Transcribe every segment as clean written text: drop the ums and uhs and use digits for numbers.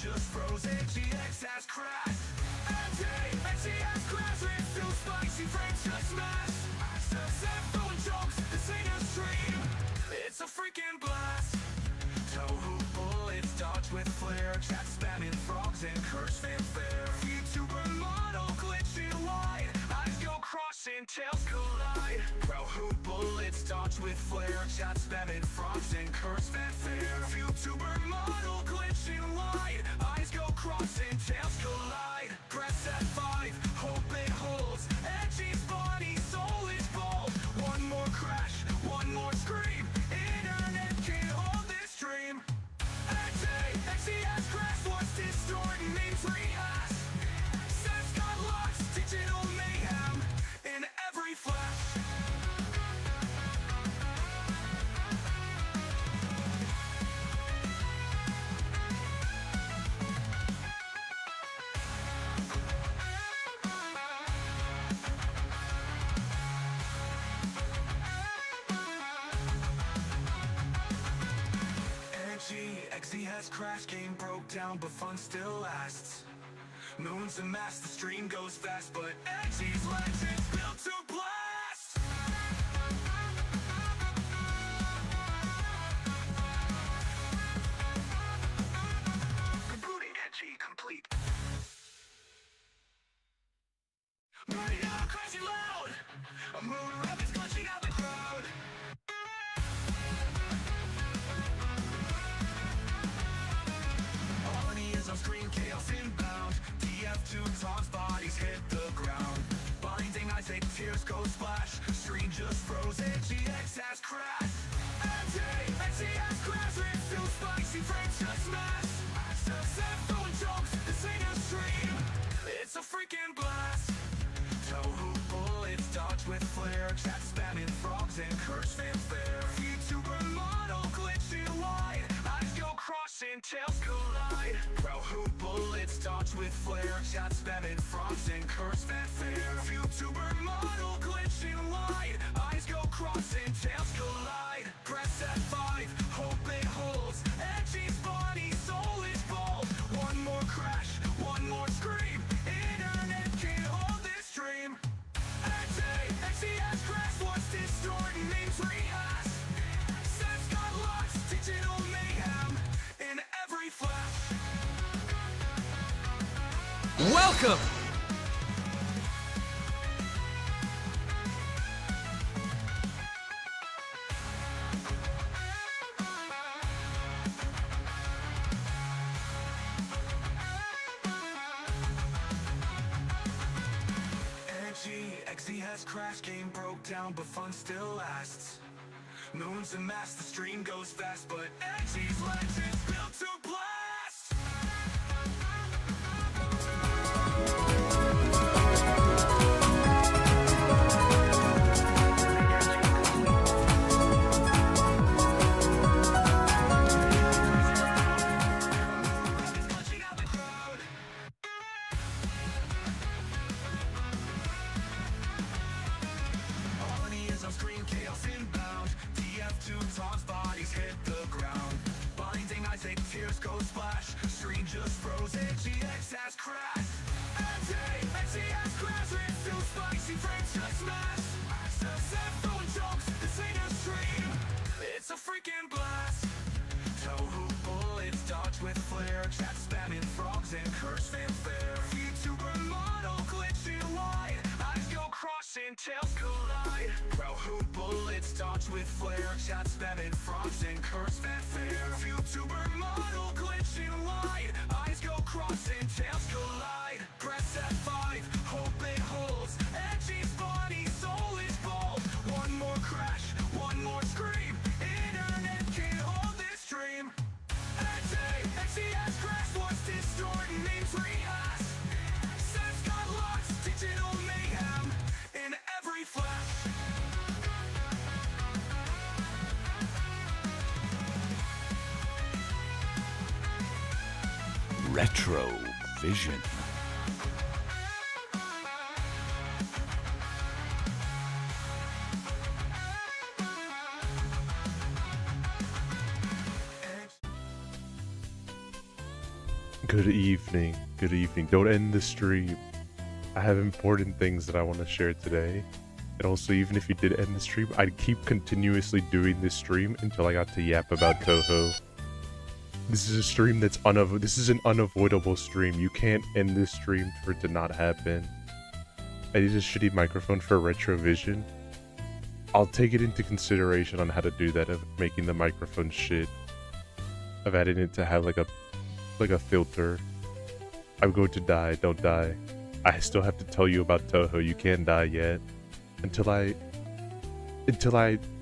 just froze. HFotC has crashed. HFotC has crashed. It's too spicy, frames just smash. Set full of jokes, this ain't a stream, it's a freaking blast. Tohu bullets dodge with flair, chat spamming frogs and curse fanfare. YouTuber model glitching wide, eyes go crossing, tails collide. Tohu bullets dodge with flair, chat spamming frogs and curse fanfare. YouTuber model glitching wide, eyes go crossing, tails collide. Press F5, hope it holds. Edgey's body, soul is bold. One more crash, one more scream. Internet can't hold this dream. HFotC has crashed, what's distorting means rehash. Sets got lost, digital mayhem in every flash. HFotC has crashed, game broke down, but fun still lasts. Moons amassed, the stream goes fast, but Edgey's legends built to blast. Rebooting Edgey complete. Moving out, crashing loud. A moon rabbit's glitching out the crowd. On screen, chaos inbound. TF2 Tom's bodies hit the ground. Blinding eyes, fake tears go splash. Screen just froze. HFotC has crashed. HFotC has crashed. It's too spicy, frames just smash. Set full of jokes, this ain't a stream, it's a freaking blast. Tohu bullets dodge with flair, chat spamming frogs and curse fanfare. YouTuber model glitching wide, eyes go crossing, tails collide. Tohu bullets dodge with flair, chat spamming frogs and curse fanfare. YouTuber model glitching wide, eyes go crossing, tails collide. Press F5, hope it holds. Edgey's body, soul is bold. One more crash, one more scream. Internet can't hold this dream. HFotC has crashed, what's distorting means rehash. Sets got lost, digital mayhem in every flash. Welcome! HFotC has crashed, game broke down, but fun still lasts. Moons amassed, the stream goes fast, but Edgey's legends built to blast. Screen chaos inbound. TF2 Tom's bodies hit the ground. Blinding eyes, fake tears go splash. Screen just froze. HFotC has crashed. HFotC has crashed. It's too spicy, frames just smash. Set full of jokes, this ain't a stream, it's a freaking blast. Tohu bullets dodge with flair, chat spamming frogs and curse fanfare. YouTuber model glitching wide, eyes go crossing, tails collide. Tohu bullets dodge with flair, chat spamming frogs and curse fanfare. YouTuber model glitching wide, eyes go crossing, tails collide. Press F5, hope it holds. Edgey's body, soul is bold. One more crash, one more scream. Internet can't hold this dream. HFotC has crashed, what's distorting means rehash. Sets got lost, digital mayhem in every flash. Retro Vision. Good evening. Good evening. Don't end the stream. I have important things that I want to share today. And also, even if you did end the stream, I'd keep continuously doing this stream until I got to yap about Toho. This is a stream that's this is an unavoidable stream. You can't end this stream for it to not happen. I need a shitty microphone for Retrovision. I'll take it into consideration on how to do that, of making the microphone shit. Of adding it to have like a filter. I'm going to die, don't die. I still have to tell you about Toho, you can't die yet. Until I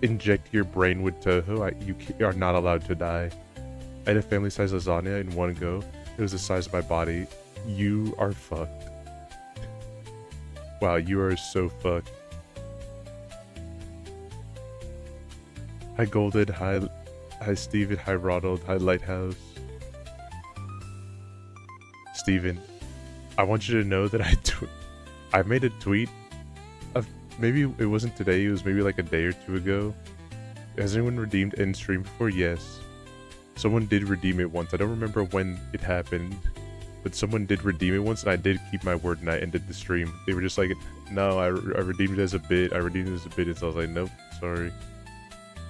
inject your brain with Toho, you are not allowed to die. I had a family size lasagna in one go. It was the size of my body. You are fucked. Wow, you are so fucked. Hi Golden, hi Steven, hi Ronald, hi Lighthouse. Steven, I want you to know that I made a tweet of, maybe it wasn't today, it was maybe like a day or two ago. Has anyone redeemed end stream before? Yes. Someone did redeem it once. I don't remember when it happened, but someone did redeem it once, and I did keep my word and I ended the stream. They were just like, no, I redeemed it as a bit. I redeemed it as a bit, and so I was like, nope, sorry.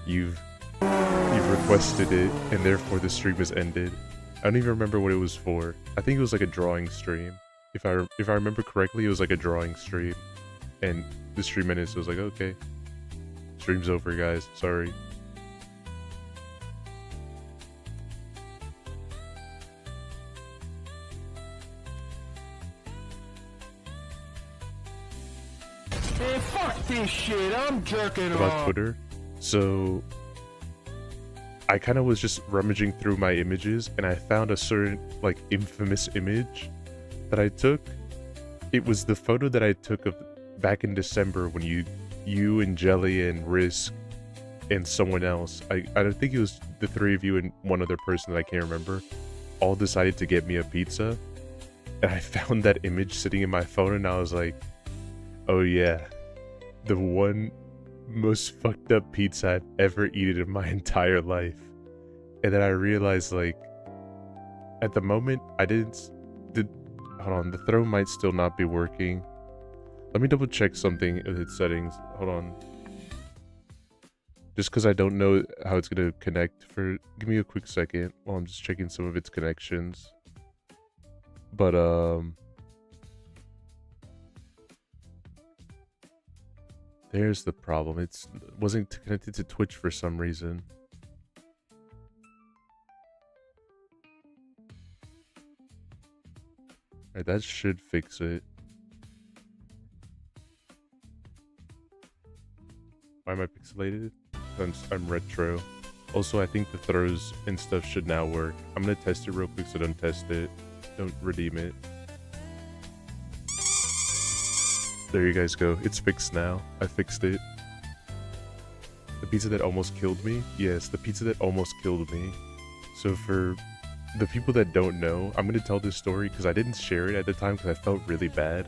You've requested it, and therefore the stream is ended. I don't even remember what it was for. I think it was like a drawing stream. If I remember correctly, it was like a drawing stream. And the stream ended, so I was like, okay. Stream's over, guys. Sorry. Man, fuck this shit. I'm jerking About off. Twitter. So I kind of was just rummaging through my images, and I found a certain, like, infamous image that I took. It was the photo that I took of back in December when you and Jelly and Risk and someone else, I don't think it was the three of you and one other person that I can't remember, all decided to get me a pizza. And I found that image sitting in my phone, and I was like, oh yeah, the one most fucked up pizza I've ever eaten in my entire life. And then I realized, like, at the moment hold on, the throw might still not be working. Let me double check something with its settings. Hold on. Just because I don't know how it's gonna connect, give me a quick second while I'm just checking some of its connections. But there's the problem. It wasn't connected to Twitch for some reason. Alright, that should fix it. Why am I pixelated? I'm retro. Also, I think the throws and stuff should now work. I'm gonna test it real quick, so don't test it. Don't redeem it. There you guys go. It's fixed now. I fixed it. The pizza that almost killed me? Yes, the pizza that almost killed me. So for the people that don't know, I'm going to tell this story because I didn't share it at the time because I felt really bad.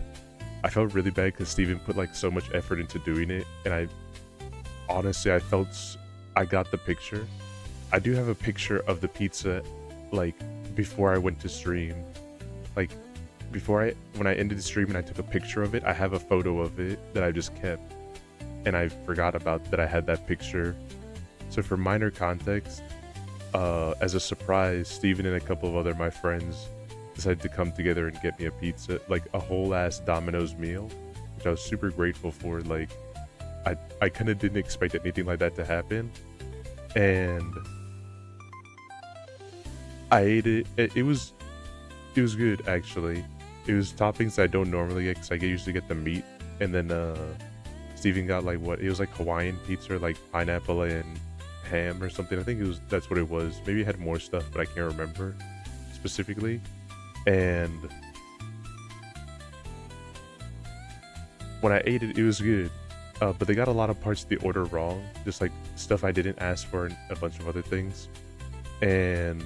I felt really bad because Steven put like so much effort into doing it, and I got the picture. I do have a picture of the pizza, like, before I went to stream. Like, when I ended the stream and I took a picture of it, I have a photo of it that I just kept. And I forgot about that I had that picture. So for minor context, as a surprise, Steven and a couple of my friends decided to come together and get me a pizza, like a whole ass Domino's meal, which I was super grateful for. Like, I kind of didn't expect anything like that to happen. And I ate it. It was good, actually. It was toppings I don't normally get because I usually get the meat. And then Steven got like it was like Hawaiian pizza, like pineapple and ham or something. I think that's what it was. Maybe it had more stuff, but I can't remember specifically. And when I ate it, it was good. But they got a lot of parts of the order wrong, just like stuff I didn't ask for and a bunch of other things. And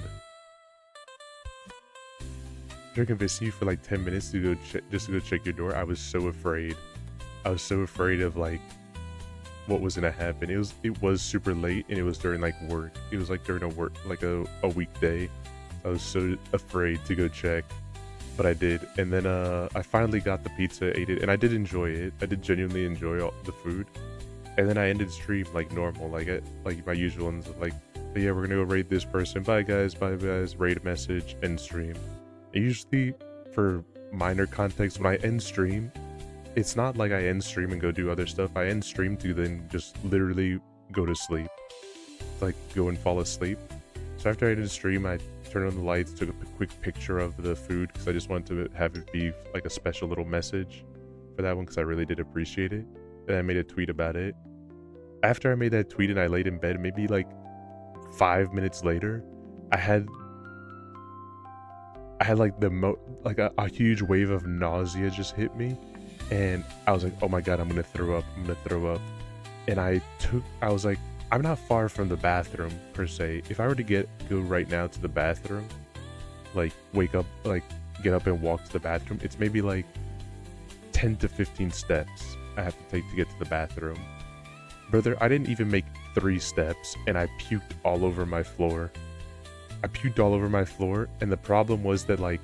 they're convincing you for like 10 minutes to go check your door. I was so afraid. I was so afraid of like what was gonna happen. It was super late, and it was during like work. It was like during a weekday. So I was so afraid to go check, but I did. And then I finally got the pizza, ate it, and I did enjoy it. I did genuinely enjoy all the food. And then I ended stream like normal, like my usual ones, like, but yeah, we're gonna go raid this person. Bye guys, raid a message, end stream. And usually, for minor context, when I end stream, it's not like I end stream and go do other stuff. I end stream to then just literally go to sleep, like go and fall asleep. So after I ended stream, I turned on the lights, took a quick picture of the food because I just wanted to have it be like a special little message for that one because I really did appreciate it. Then I made a tweet about it. After I made that tweet and I laid in bed, maybe like 5 minutes later, I had like a huge wave of nausea just hit me, and I was like, oh my god, I'm gonna throw up. And I was like, I'm not far from the bathroom per se. If I were to go right now to the bathroom, like wake up, like get up and walk to the bathroom, it's maybe like 10 to 15 steps I have to take to get to the bathroom. Brother, I didn't even make 3 steps and I puked all over my floor. And the problem was that, like,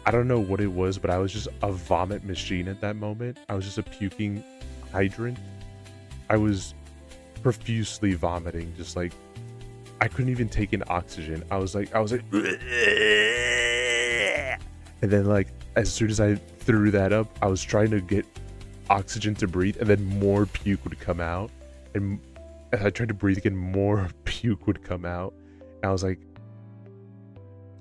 I don't know what it was, but I was just a vomit machine at that moment. I was just a puking hydrant. I was profusely vomiting, just like, I couldn't even take in oxygen. I was like, and then like, as soon as I threw that up, I was trying to get oxygen to breathe, and then more puke would come out, and as I tried to breathe again, more puke would come out. And I was like,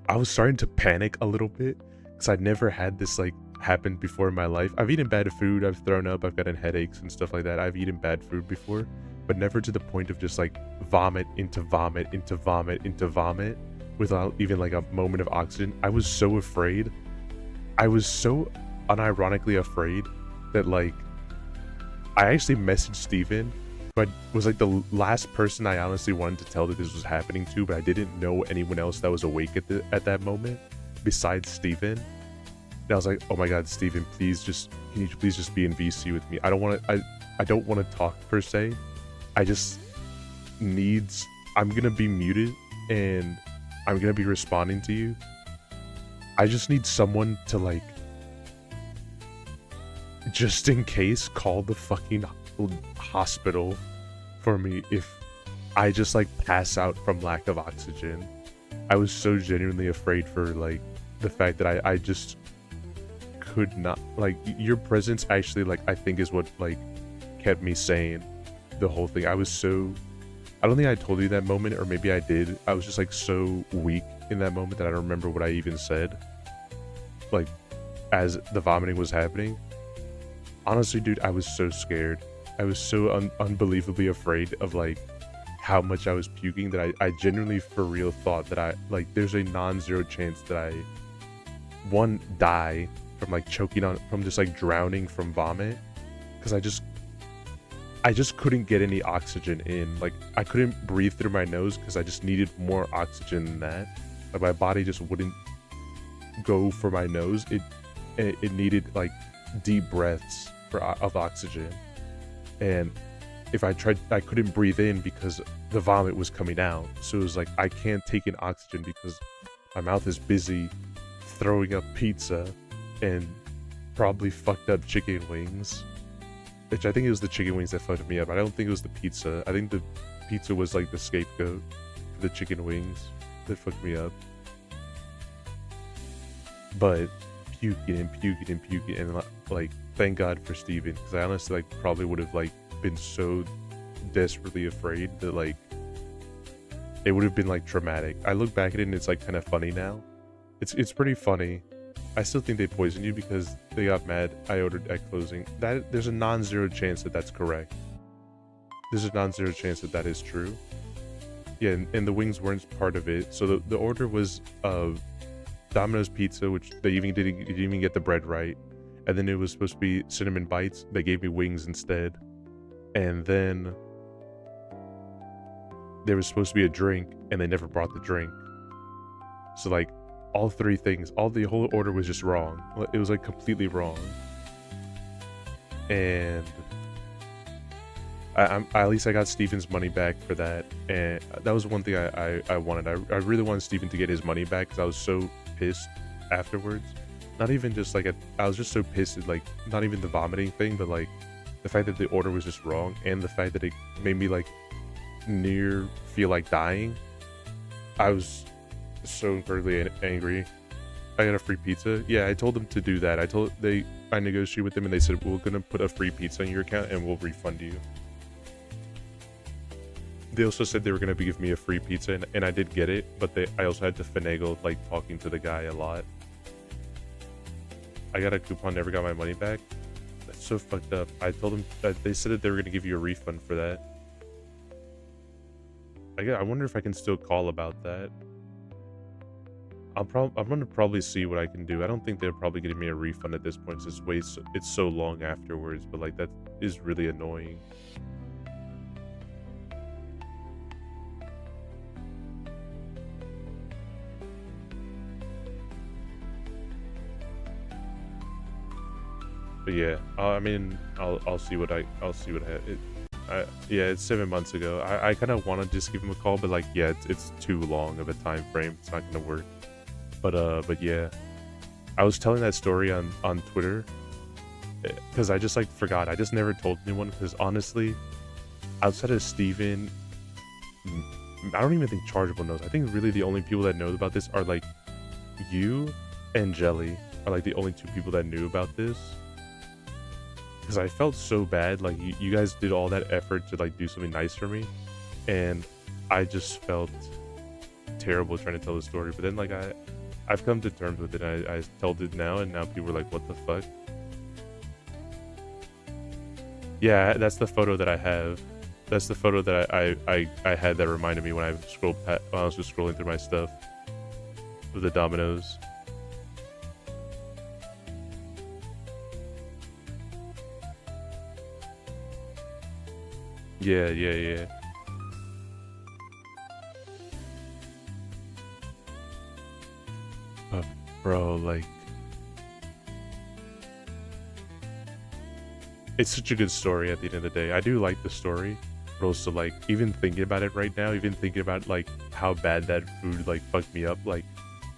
I was starting to panic a little bit because I'd never had this like happen before in my life. I've eaten bad food, I've thrown up, I've gotten headaches and stuff like that. I've eaten bad food before, but never to the point of just like vomit into vomit into vomit into vomit without even like a moment of oxygen. I was so afraid. I was so unironically afraid that like I actually messaged Steven, who was like the last person I honestly wanted to tell that this was happening to, but I didn't know anyone else that was awake at that moment besides Steven. And I was like, oh my god, Steven, can you please just be in VC with me? I don't want to talk per se. I'm gonna be muted and I'm gonna be responding to you. I just need someone to like, just in case, call the fucking hospital for me if I just like pass out from lack of oxygen. I was so genuinely afraid for like the fact that I just could not, like, your presence actually, like, I think is what like kept me sane the whole thing. I don't think I told you that moment, or maybe I did. I was just like so weak in that moment that I don't remember what I even said, like, as the vomiting was happening. Honestly, dude, I was so scared. I was so unbelievably afraid of like how much I was puking that I genuinely for real thought that there's a non-zero chance that I die from like choking on, from just like drowning from vomit, because I just couldn't get any oxygen in. Like, I couldn't breathe through my nose because I just needed more oxygen than that. Like, my body just wouldn't go for my nose. It needed like deep breaths of oxygen, and if I tried, I couldn't breathe in because the vomit was coming out. So it was like, I can't take in oxygen because my mouth is busy throwing up pizza and probably fucked up chicken wings, which I think it was the chicken wings that fucked me up. I don't think it was the pizza. I think the pizza was like the scapegoat for the chicken wings that fucked me up. But puking and like, thank God for Steven, because I honestly like probably would have like been so desperately afraid that like it would have been like traumatic. I look back at it and it's like kind of funny now. It's pretty funny. I still think they poisoned you because they got mad I ordered at closing. That there's a non-zero chance that that's correct. There's a non-zero chance that that is true. Yeah, and the wings weren't part of it. So the order was Domino's pizza, which they didn't even get the bread right, and then it was supposed to be cinnamon bites. They gave me wings instead, and then there was supposed to be a drink, and they never brought the drink. So like, all 3 things, the whole order was just wrong. It was like completely wrong. And at least I got Steven's money back for that, and that was one thing I wanted. I really wanted Steven to get his money back because I was so pissed afterwards. Not even just like I was just so pissed at like not even the vomiting thing, but like the fact that the order was just wrong, and the fact that it made me like near feel like dying. I was so incredibly angry. I got a free pizza. Yeah, I told them to do that. I negotiated with them and they said, we're gonna put a free pizza in your account and we'll refund you. They also said they were gonna give me a free pizza, and I did get it, but I also had to finagle like talking to the guy a lot. I got a coupon, never got my money back. That's so fucked up. I told them that they said that they were gonna give you a refund for that. I wonder if I can still call about that. I'm gonna probably see what I can do. I don't think they're probably getting me a refund at this point since it's so long afterwards, but like that is really annoying. But yeah, I mean, I'll see what I'll see what yeah, it's 7 months ago. I kind of want to just give him a call, but like, yeah, it's too long of a time frame. It's not gonna work. But yeah, I was telling that story on Twitter because I just like forgot. I just never told anyone because honestly, outside of Steven, I don't even think Chargeable knows. I think really the only people that know about this are like you and Jelly are like the only two people that knew about this. Because I felt so bad, like you guys did all that effort to like do something nice for me, and I just felt terrible trying to tell the story. But then like I've come to terms with it. I told it now, and now people are like, "What the fuck?" Yeah, that's the photo that I have. That's the photo that I had that reminded me when I was just scrolling through my stuff with the dominoes. Yeah. But bro, like, it's such a good story at the end of the day. I do like the story, but also like even thinking about it right now, even thinking about like how bad that food like fucked me up, like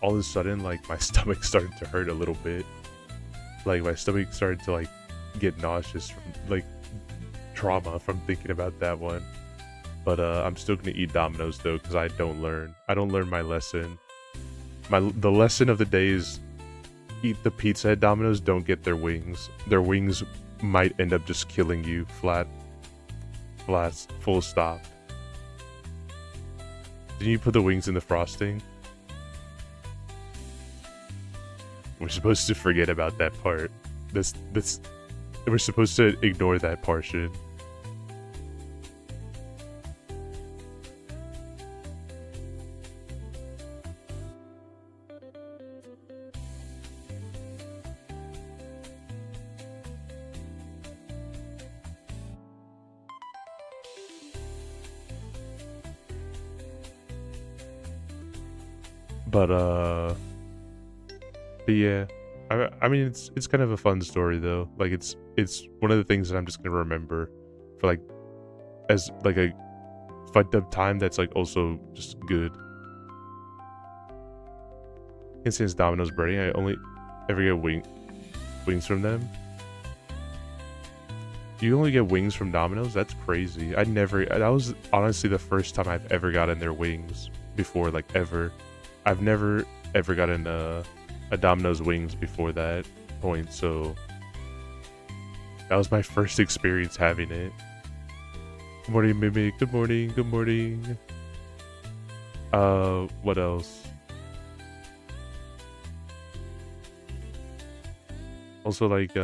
all of a sudden like my stomach started to hurt a little bit. Like my stomach started to like get nauseous from like trauma from thinking about that one. But I'm still gonna eat Domino's though, because I don't learn my lesson. The lesson of the day is eat the pizza at Domino's, don't get their wings. Their wings might end up just killing you flat, full stop. Didn't you put the wings in the frosting? We're supposed to forget about that part. We're supposed to ignore that portion. But yeah, I mean it's kind of a fun story though. Like it's one of the things that I'm just gonna remember for like as like a fucked up time that's like also just good. And since Domino's breading, I only ever get wings from them. You only get wings from Domino's? That's crazy. That was honestly the first time I've ever gotten their wings before, like ever. I've never ever gotten a Domino's wings before that point, so that was my first experience having it. Good morning, Mimic. Good morning. Good morning. What else? Also, like,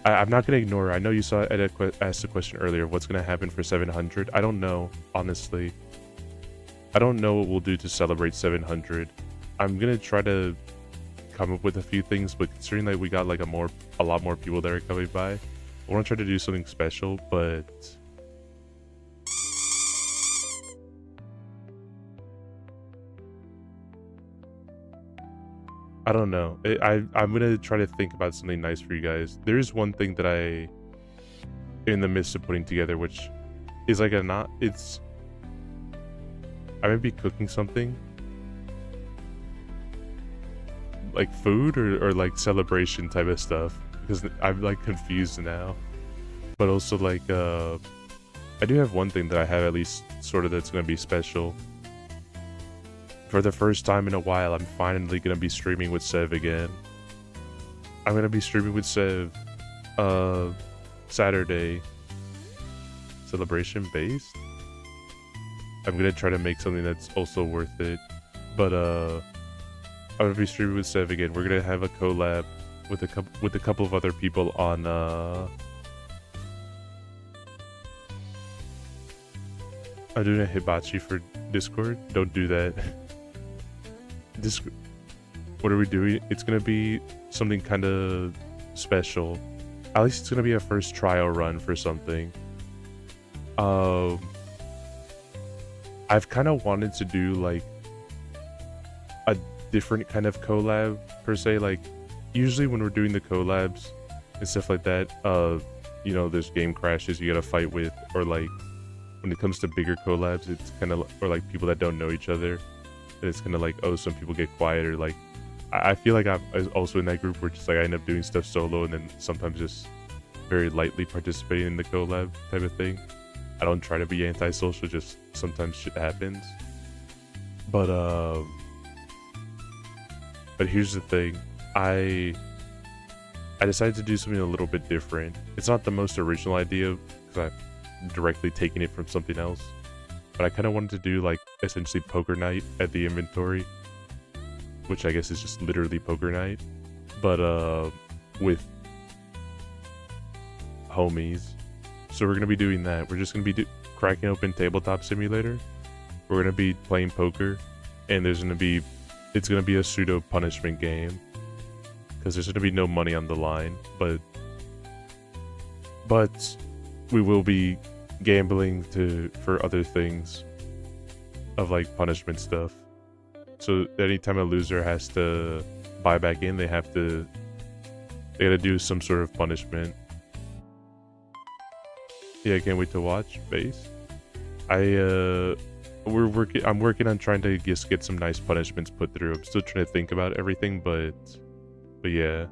I'm not gonna ignore. I know you saw Ed asked the question earlier. What's gonna happen for 700? I don't know, honestly. I don't know what we'll do to celebrate 700. I'm gonna try to come up with a few things, but considering that we got like a lot more people that are coming by, I want to try to do something special. But I don't know. I'm gonna try to think about something nice for you guys. There is one thing that in the midst of putting together, which is like I might be cooking something like food or like celebration type of stuff, because I'm like confused now. But also like I do have one thing that I have at least sort of that's gonna be special. For the first time in a while, I'm finally gonna be streaming with Sev again. I'm gonna be streaming with Sev Saturday. Celebration based? I'm gonna try to make something that's also worth it. But I'm gonna be streaming with Sev again. We're gonna have a collab with a couple of other people on I'm doing a hibachi for Discord. Don't do that. What are we doing? It's gonna be something kind of special. At least it's gonna be a first trial run for something. I've kind of wanted to do like a different kind of collab per se. Like usually when we're doing the collabs and stuff like that, you know, there's game crashes you gotta fight with, or like when it comes to bigger collabs, it's kind of, or like people that don't know each other, and it's kind of like, oh, some people get quiet, or like I feel like I'm also in that group where just like I end up doing stuff solo and then sometimes just very lightly participating in the collab type of thing. I don't try to be antisocial, just sometimes shit happens. But here's the thing. I decided to do something a little bit different. It's not the most original idea because I'm directly taking it from something else. But I kind of wanted to do like essentially poker night at the inventory, which I guess is just literally poker night, but with homies. So we're gonna be doing that. We're just gonna be cracking open Tabletop Simulator. We're gonna be playing poker, and it's gonna be a pseudo punishment game because there's gonna be no money on the line, but we will be gambling for other things of like punishment stuff. So anytime a loser has to buy back in, they gotta do some sort of punishment. Yeah, I can't wait to watch base. I'm working on trying to just get some nice punishments put through. I'm still trying to think about everything, but yeah.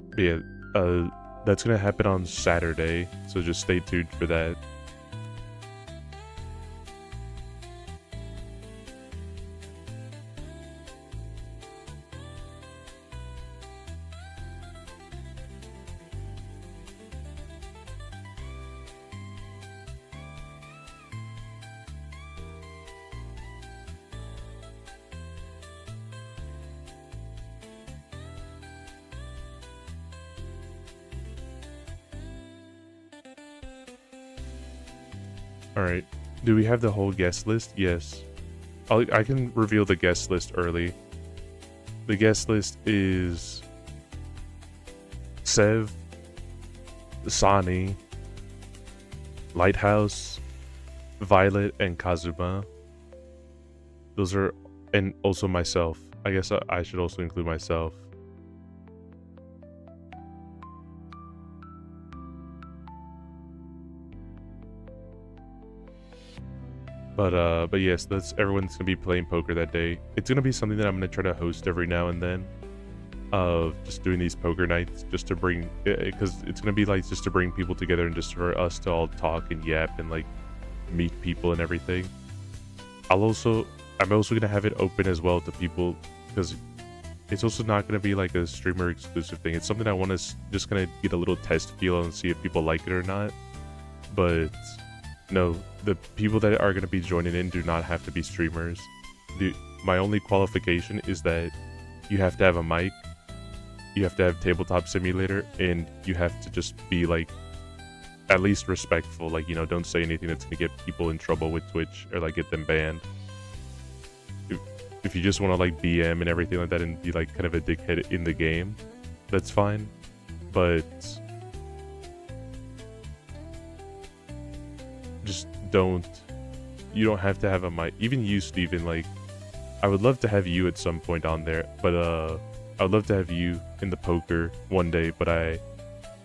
But yeah, that's gonna happen on Saturday, so just stay tuned for that. Alright, do we have the whole guest list? Yes. I can reveal the guest list early. The guest list is Sev, Sani, Lighthouse, Violet, and Kazuma. Those are, and also myself. I guess I should also include myself. But yes, everyone's gonna be playing poker that day. It's gonna be something that I'm gonna try to host every now and then. Just doing these poker nights, just to bring, because it's gonna be like just to bring people together and just for us to all talk and yap and like meet people and everything. I'm also gonna have it open as well to people, because it's also not gonna be like a streamer exclusive thing. It's something I want to just kind of get a little test feel and see if people like it or not. But no, the people that are going to be joining in do not have to be streamers. My only qualification is that you have to have a mic, you have to have Tabletop Simulator, and you have to just be like at least respectful. Like, you know, don't say anything that's going to get people in trouble with Twitch or like get them banned. If you just want to like BM and everything like that and be like kind of a dickhead in the game, that's fine. But just don't, you don't have to have a mic. Even you, Steven, like, I would love to have you at some point on there, but I would love to have you in the poker one day, but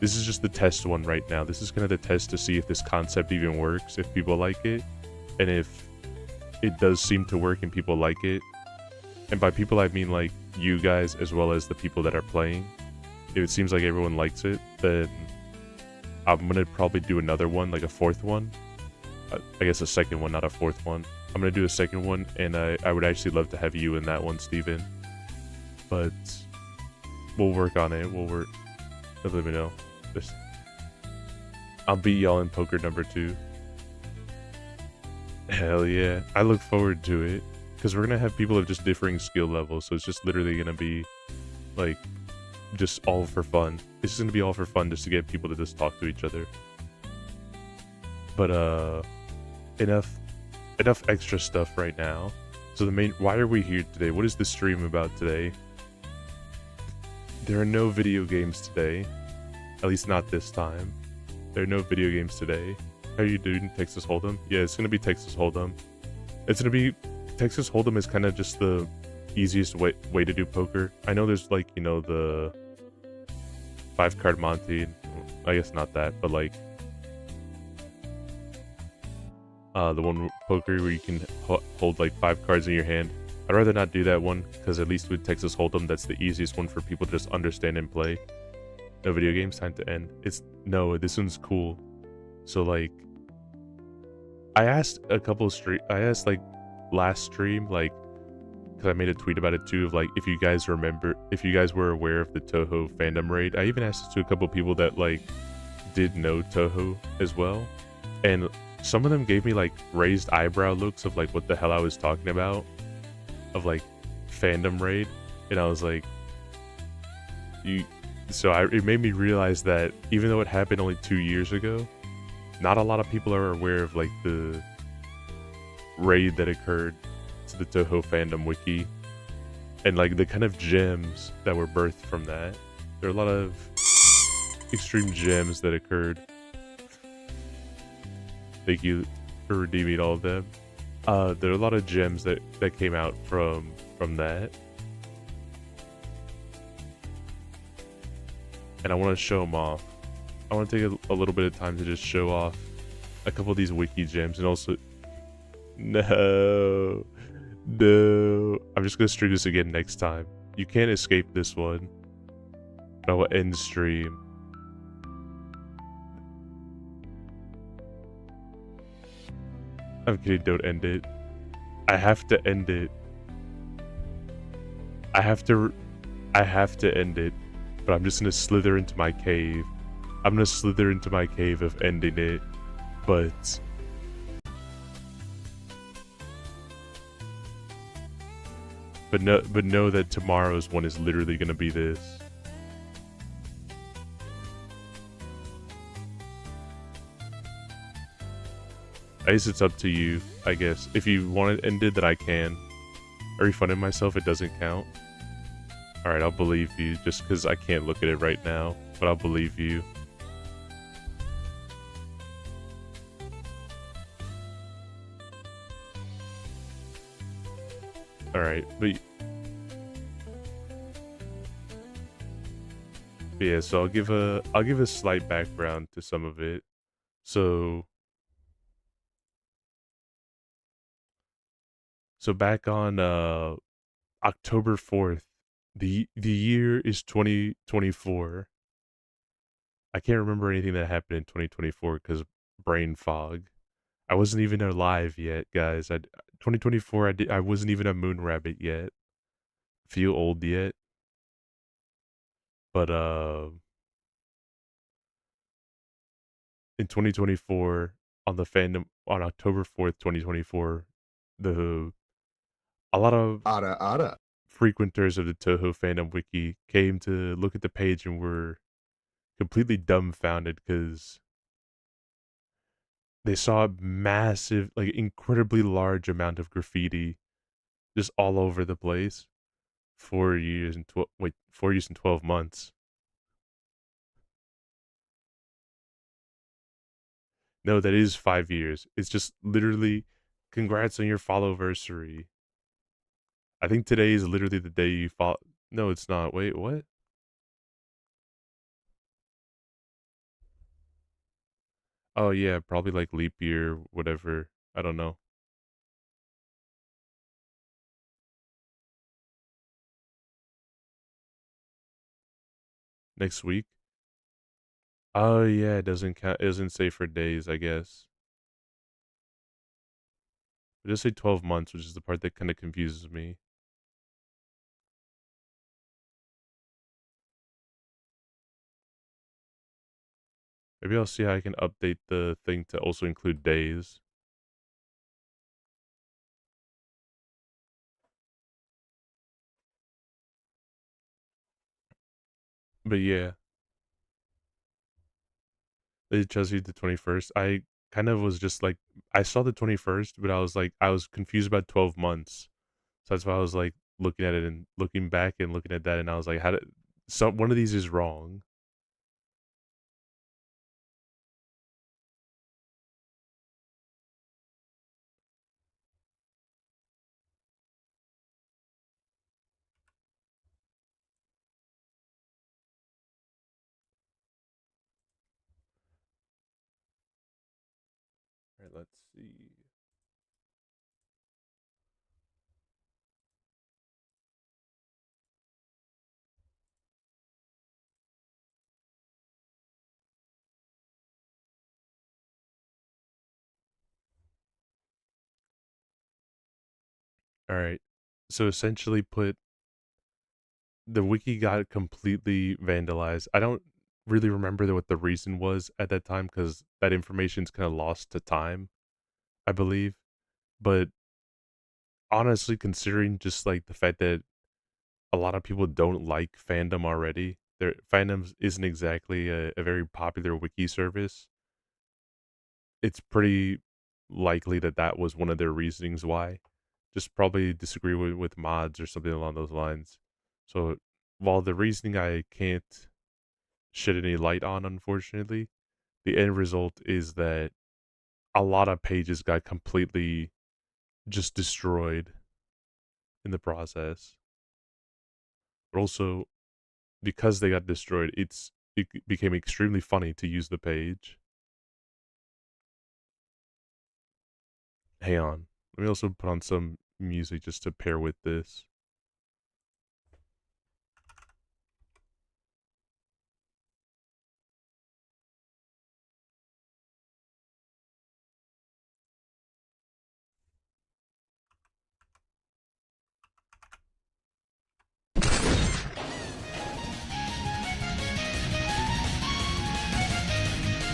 this is just the test one right now. This is kind of the test to see if this concept even works, if people like it, and if it does seem to work and people like it. And by people, I mean like you guys as well as the people that are playing. If it seems like everyone likes it, then I'm gonna probably do another one, like a fourth one. I guess a second one, not a fourth one. I'm gonna do a second one, and I would actually love to have you in that one, Steven. But we'll work on it. We'll work. Let me know. I'll beat y'all in poker number 2. Hell yeah. I look forward to it. Because we're going to have people of just differing skill levels. So it's just literally going to be like just all for fun. It's just going to be all for fun just to get people to just talk to each other. But enough extra stuff right now. So why are we here today? What is the stream about today? There are no video games today. At least not this time. There are no video games today. How are you doing, Texas Hold'em? Yeah, it's gonna be Texas Hold'em. It's gonna be Texas Hold'em is kind of just the easiest way to do poker. I know there's like, you know, the 5-card Monty. I guess not that, but like the one poker where you can hold like 5 cards in your hand. I'd rather not do that one, because at least with Texas Hold'em, that's the easiest one for people to just understand and play. No video games, time to end. No, this one's cool. So like, I asked like last stream, like, because I made a tweet about it too, of like, if you guys were aware of the Toho fandom raid. I even asked this to a couple people that like did know Toho as well, and some of them gave me like raised eyebrow looks of like what the hell I was talking about, of like fandom raid, and I was like, it made me realize that even though it happened only 2 years ago, not a lot of people are aware of like the raid that occurred to the Toho fandom wiki, and like the kind of gems that were birthed from that. There are a lot of extreme gems that occurred. Thank you for redeeming all of them. There are a lot of gems that came out from that, and I want to show them off. I want to take a little bit of time to just show off a couple of these wiki gems, and also no, I'm just gonna stream this again next time. You can't escape this one. I will end stream. I'm kidding, don't end it. I have to end it. I have to end it, but I'm just gonna slither into my cave. I'm gonna slither into my cave of ending it, but know that tomorrow's one is literally gonna be this. I guess it's up to you, I guess. If you want it ended, then I can. I refunded myself, it doesn't count. Alright, I'll believe you, just because I can't look at it right now, but I'll believe you. Alright, but yeah, so I'll give a slight background to some of it. So back on October 4th, the year is 2024. I can't remember anything that happened in 2024 because brain fog. I wasn't even alive yet, guys. 2024, I wasn't even a moon rabbit yet. Feel old yet. But in 2024, on the fandom, on October 4th, 2024, a lot of frequenters of the Toho fandom wiki came to look at the page and were completely dumbfounded because they saw a massive, like incredibly large amount of graffiti just all over the place. 4 years and 12 months. No, that is 5 years. It's just literally Congrats on your follow-versary. I think today is literally the day you follow. No, it's not. Wait, what? Oh yeah, probably like leap year, whatever. I don't know. Next week? Oh yeah, it doesn't count. It doesn't say for days, I guess. It does say 12 months, which is the part that kind of confuses me. Maybe I'll see how I can update the thing to also include days. But yeah, they chose you the 21st. I kind of was just like, I saw the 21st, but I was like, I was confused about 12 months. So that's why I was like looking at it and looking back and looking at that, and I was like, how did one of these is wrong? All right, let's see. All right. So essentially put the wiki got completely vandalized. I don't really remember what the reason was at that time because that information's kind of lost to time, I believe. But honestly, considering just like the fact that a lot of people don't like fandom already, their fandoms isn't exactly a very popular wiki service. It's pretty likely that that was one of their reasonings why. Just probably disagree with mods or something along those lines. So while the reasoning I can't shed any light on, unfortunately, the end result is that a lot of pages got completely just destroyed in the process. But also, because they got destroyed, it became extremely funny to use the page. Hang on. Let me also put on some music just to pair with this.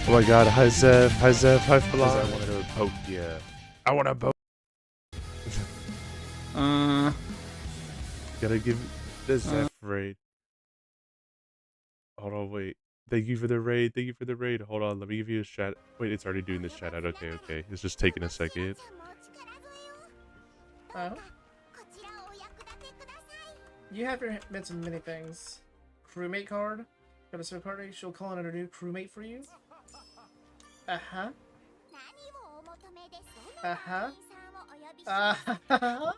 Oh my god, hi Zev, hi Zev, hi Falon. I wanted to poke, yeah. I want to poke. Gotta give the Zeph raid. Hold on, wait. Thank you for the raid. Thank you for the raid. Hold on, let me give you a shout. Wait, it's already doing this shout out. Okay, okay. It's just taking a second. Oh. You have your bits of many things. Crewmate card. Got a sub card. She'll call in a new crewmate for you. Uh-huh. Uh-huh. Uh-huh.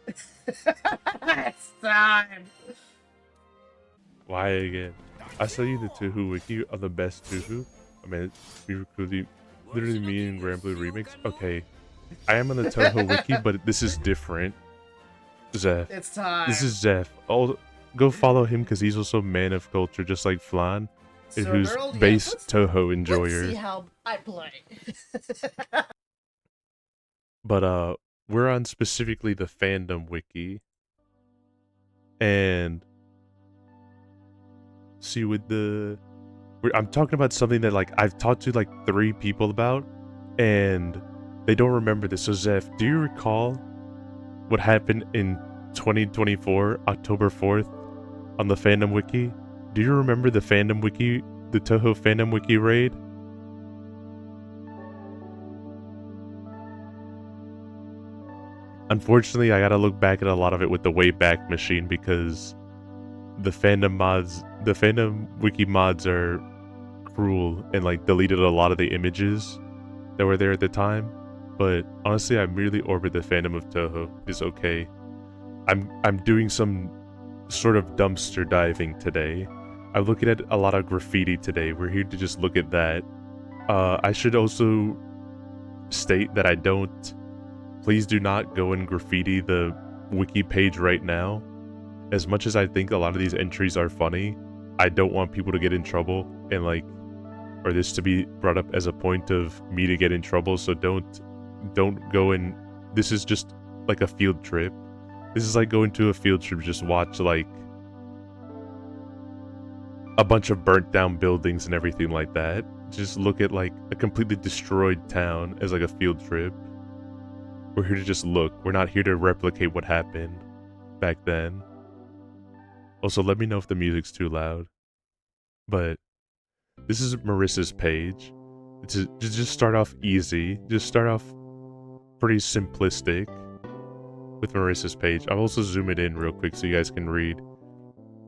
It's time. Why again? I saw you the Tuhu wiki are the best Tuhu. I mean, we recruited literally me and Grand Blue Remix. Okay, I am on the Toho wiki, but this is different. Zeph. It's time. This is Zeph. Oh, go follow him because he's also man of culture, just like Flan, and So, who's girl, yeah, base let's Toho enjoyer. see how I play. But we're on specifically the fandom wiki, and see with the I'm talking about something that like I've talked to like 3 people about, and they don't remember this. So Zeph, do you recall what happened in 2024 October 4th on the fandom wiki? Do you remember the fandom wiki, the Toho fandom wiki raid? Unfortunately, I gotta look back at a lot of it with the Wayback Machine because the fandom wiki mods are cruel and like deleted a lot of the images that were there at the time, but honestly, I merely orbit the fandom of Toho. It's okay. I'm doing some sort of dumpster diving today. I'm looking at a lot of graffiti today. We're here to just look at that. I should also state that please do not go and graffiti the wiki page right now. As much as I think a lot of these entries are funny, I don't want people to get in trouble and or this to be brought up as a point of me to get in trouble. So don't go and, this is just like a field trip. This is like going to a field trip, just watch like a bunch of burnt down buildings and everything like that. Just look at like a completely destroyed town as like a field trip. We're here to just look. We're not here to replicate what happened back then. Also, let me know if the music's too loud. But this is Marissa's page. To just start off easy. Just start off pretty simplistic with Marissa's page. I'll also zoom it in real quick so you guys can read.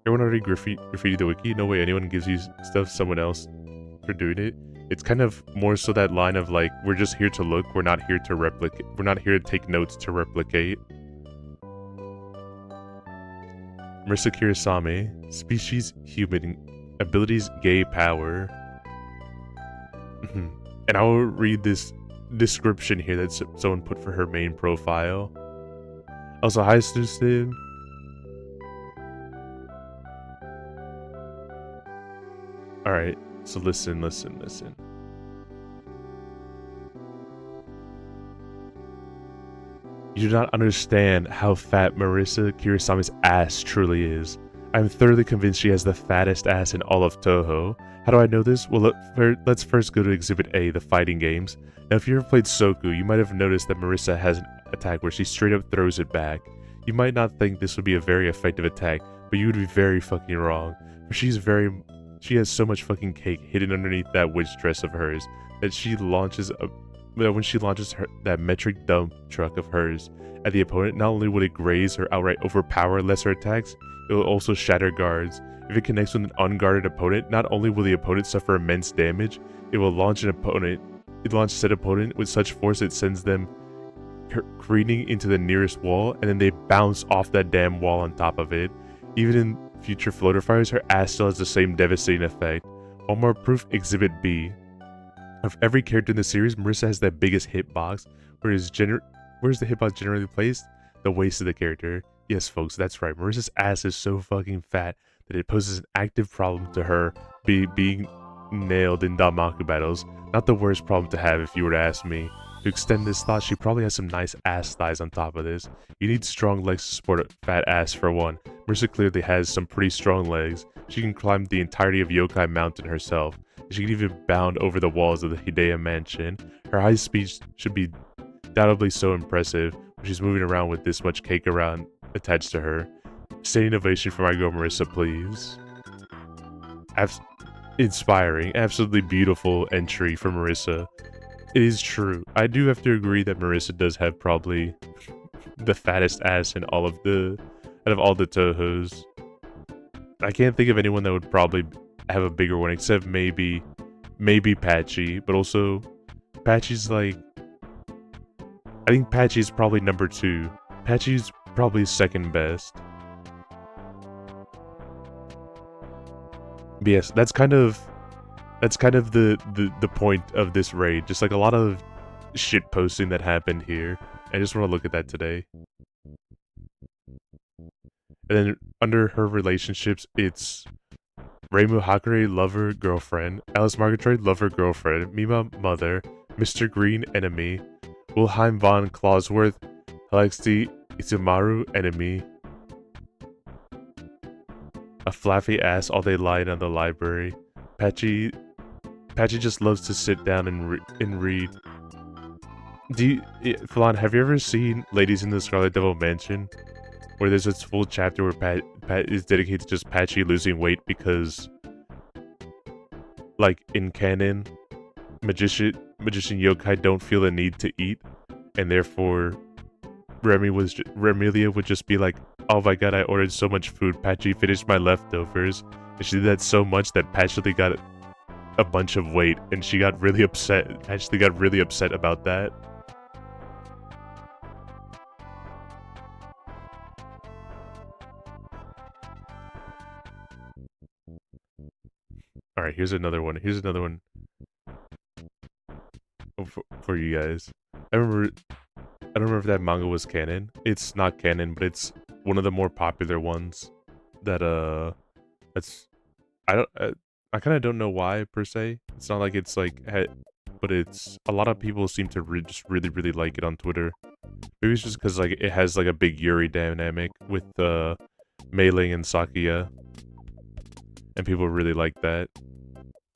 Everyone already graffiti the wiki? No way anyone gives you stuff, someone else for doing it. It's kind of more so that line of like, we're just here to look, we're not here to replicate, we're not here to take notes to replicate. Marissa Kurosame, species human, abilities gay power. And I will read this description here that someone put for her main profile. Also, hi Susan. Alright, so listen. You do not understand how fat Marissa Kurosame's ass truly is. I'm thoroughly convinced she has the fattest ass in all of Toho. How do I know this? Well, let's first go to Exhibit A, the fighting games. Now, if you ever played Soku, you might have noticed that Marissa has an attack where she straight up throws it back. You might not think this would be a very effective attack, but you would be very fucking wrong. For she has so much fucking cake hidden underneath that witch dress of hers that when she launches that metric dump truck of hers at the opponent, not only would it graze or outright overpower lesser attacks, it will also shatter guards. If it connects with an unguarded opponent, not only will the opponent suffer immense damage, it will launch said opponent with such force it sends them careening into the nearest wall, and then they bounce off that damn wall on top of it. Even in future floater fires, her ass still has the same devastating effect. One more proof, Exhibit B. Of every character in the series, Marissa has that biggest hitbox. Where's the hitbox generally placed? The waist of the character. Yes, folks, that's right. Marissa's ass is so fucking fat that it poses an active problem to her being nailed in Danmaku battles. Not the worst problem to have if you were to ask me. To extend this thought, she probably has some nice ass thighs on top of this. You need strong legs to support a fat ass for one. Marissa clearly has some pretty strong legs. She can climb the entirety of Yokai Mountain herself. She can even bound over the walls of the Hideo Mansion. Her high speed should be undoubtedly so impressive when she's moving around with this much cake around attached to her. Standing ovation for my girl Marissa, please. Inspiring, absolutely beautiful entry for Marissa. It is true. I do have to agree that Marissa does have probably the fattest ass in all of out of all the Tohos. I can't think of anyone that would probably have a bigger one except maybe Patchy, but also Patchy's like, I think Patchy's probably number 2. Patchy's probably second best. But yes, that's kind of the point of this raid. Just like a lot of shit posting that happened here. I just want to look at that today. And then under her relationships, it's Reimu Hakure, lover, girlfriend. Alice Margatroyd, lover, girlfriend. Mima, mother. Mr. Green, enemy. Wilhelm von Clausworth, Alexi Itsumaru, enemy. A flappy ass all day lying on the library. Patchy just loves to sit down and read. Falon, have you ever seen Ladies in the Scarlet Devil Mansion? Where there's this full chapter where Pat is dedicated to just Patchy losing weight because, like, in canon, magician yokai don't feel the need to eat, and therefore Remelia would just be like, oh my god, I ordered so much food, Patchy finished my leftovers. And she did that so much that Patchy got a bunch of weight, and she got really upset. Actually got really upset about that. All right, here's another one. Here's another one for you guys. I don't remember if that manga was canon. It's not canon, but it's one of the more popular ones. That that's I kind of don't know why per se. It's not like it's like, but it's a lot of people seem to just really like it on Twitter. Maybe it's just because like it has like a big Yuri dynamic with Mei-Ling and Sakuya, and people really like that.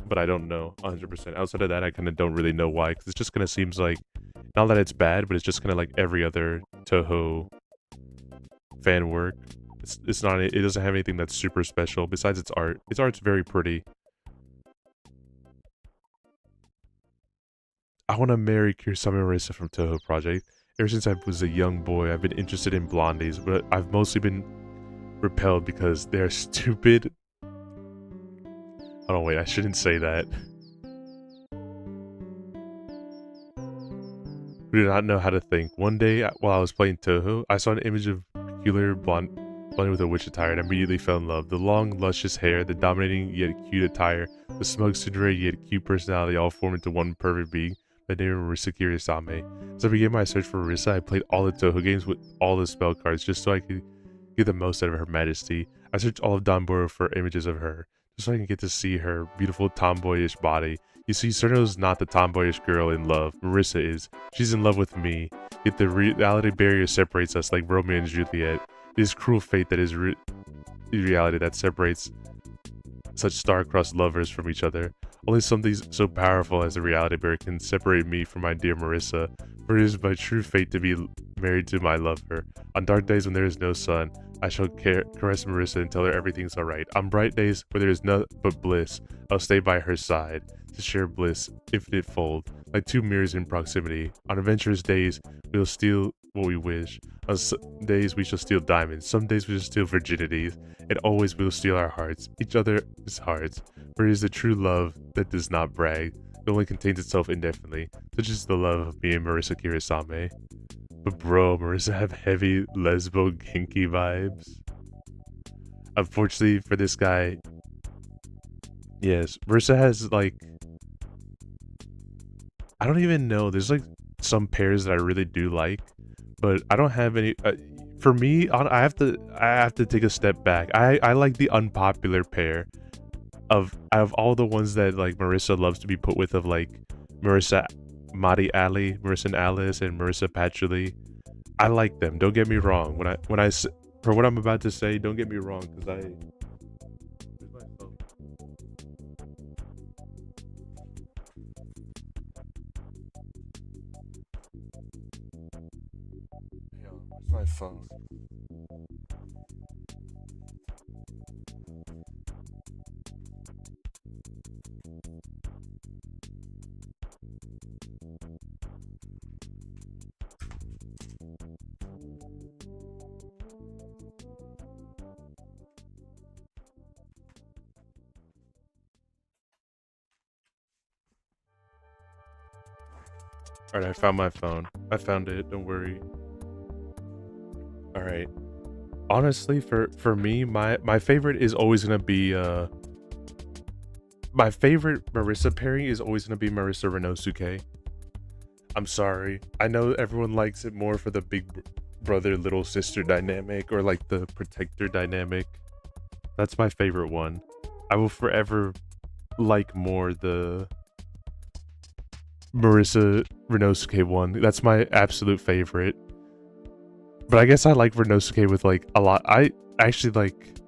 But I don't know 100%. Outside of that, I kind of don't really know why, because it just kind of seems like, not that it's bad, but it's just kind of like every other Toho fan work. It's not, it doesn't have anything that's super special besides its art. Its art's very pretty. I want to marry Kirisame Marisa from Toho Project. Ever since I was a young boy, I've been interested in blondies, but I've mostly been repelled because they're stupid. Oh wait, I shouldn't say that. We do not know how to think. One day, while I was playing Toho, I saw an image of peculiar blonde with a witch attire and immediately fell in love. The long, luscious hair, the dominating yet cute attire, the smug tsundere yet cute personality all form into one perfect being. My name is Marisa Kirisame. As I began my search for Marisa, I played all the Toho games with all the spell cards just so I could get the most out of her majesty. I searched all of Danboro for images of her, just so I can get to see her beautiful tomboyish body. You see, Cerno's not the tomboyish girl in love. Marisa is. She's in love with me. Yet the reality barrier separates us like Romeo and Juliet. It is cruel fate that is reality that separates such star-crossed lovers from each other. Only something so powerful as the reality barrier can separate me from my dear Marisa, for it is my true fate to be married to my lover. On dark days when there is no sun, I shall caress Marisa and tell her everything's alright. On bright days where there is nothing but bliss, I'll stay by her side to share bliss, infinite fold, like two mirrors in proximity. On adventurous days, we'll steal what we wish. On some days, we shall steal diamonds. Some days, we shall steal virginities. And always, we will steal our hearts, each other's hearts. For it is the true love that does not brag. It only contains itself indefinitely. Such is the love of me and Marisa Kirisame. But bro, Marisa have heavy lesbo kinky vibes. Unfortunately for this guy, yes, Marisa has like, I don't even know. There's like some pairs that I really do like, but I don't have any. For me, I have to take a step back. I like the unpopular pair of out of all the ones that like Marisa loves to be put with, of like Marisa Mari Ali, Marisa and Alice, and Marisa Patchouli. I like them. Don't get me wrong. When I for what I'm about to say, don't get me wrong, because I. Where's my phone? Yo, where's my phone? Alright, I found my phone. I found it, don't worry. Alright. Honestly, for me, my favorite is always gonna be my favorite Marisa pairing is always gonna be Marisa Renosuke. I'm sorry. I know everyone likes it more for the big brother little sister dynamic, or like the protector dynamic. That's my favorite one. I will forever like more the Marisa Renosuke one. That's my absolute favorite. But I guess I like Renosuke with like a lot. I actually like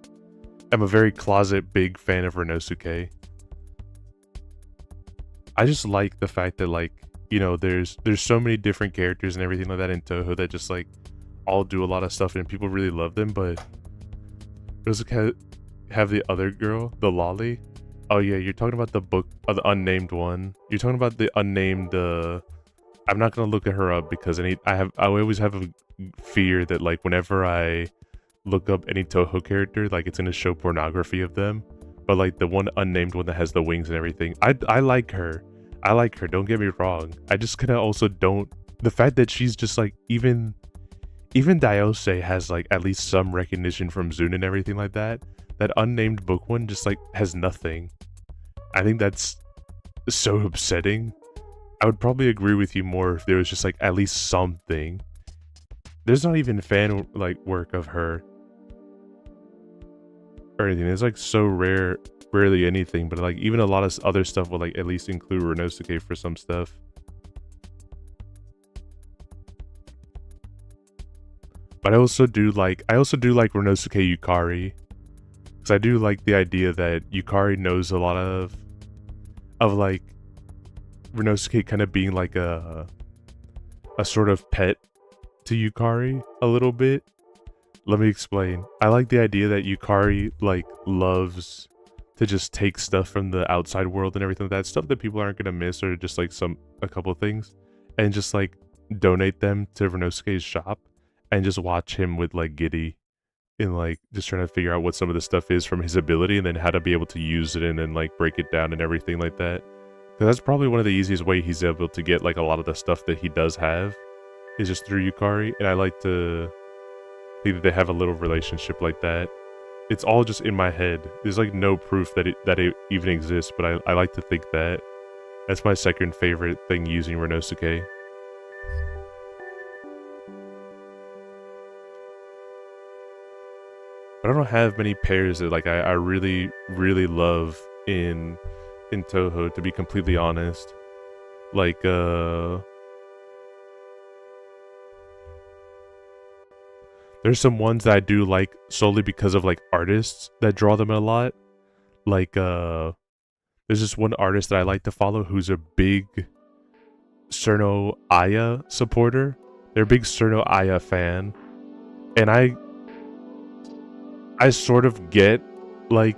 am a very closet big fan of Renosuke. I just like the fact that, like, you know, there's so many different characters and everything like that in Toho that just like all do a lot of stuff and people really love them. But Renosuke have the other girl, the Lolly. Oh yeah, you're talking about the book, the unnamed one. You're talking about the unnamed. I'm not gonna look at her up because I always have a fear that like whenever I look up any Toho character, like it's gonna show pornography of them. but like the one unnamed one that has the wings and everything. I like her. I like her, don't get me wrong. I just kind of also don't, the fact that she's just like, even Diose has like at least some recognition from Zune and everything like that. That unnamed book one just like has nothing. I think that's so upsetting. I would probably agree with you more if there was just like at least something. There's not even fan like work of her or anything. It's like so rarely anything, but like even a lot of other stuff will like at least include Renosuke for some stuff. But I also do like Renosuke Yukari, because I do like the idea that Yukari knows a lot of like Renosuke kind of being like a sort of pet to Yukari a little bit. Let me explain. I like the idea that Yukari like loves to just take stuff from the outside world and everything like that, stuff that people aren't gonna miss, or just like a couple things, and just like donate them to Renosuke's shop and just watch him with like Giddy and like just trying to figure out what some of the stuff is from his ability and then how to be able to use it and then like break it down and everything like that. Because that's probably one of the easiest way he's able to get like a lot of the stuff that he does have is just through Yukari, and I like to think that they have a little relationship like that. It's all just in my head. There's like no proof that it even exists, but I like to think that. That's my second favorite thing using Renosuke. But I don't have many pairs that like I really love in Toho, to be completely honest. Like there's some ones that I do like solely because of like artists that draw them a lot. Like there's this one artist that I like to follow who's a big Cerno Aya supporter. They're a big Cerno Aya fan. And I sort of get like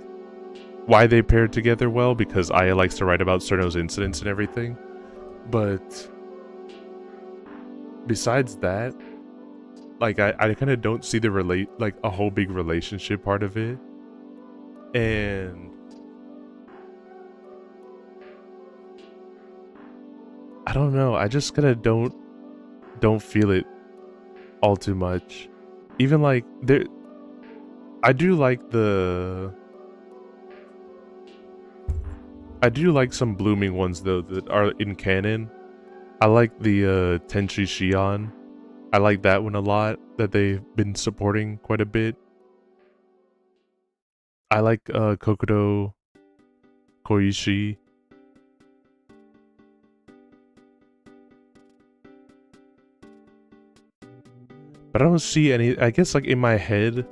why they paired together well, because Aya likes to write about Cerno's incidents and everything. But besides that, like I kind of don't see the like a whole big relationship part of it. And I don't know, I just kind of don't feel it all too much. Even like I do like some blooming ones though that are in canon. I like the Tenshi Shion. I like that one a lot, that they've been supporting quite a bit. I like Kokudo Koishi. But I don't see any, I guess like in my head,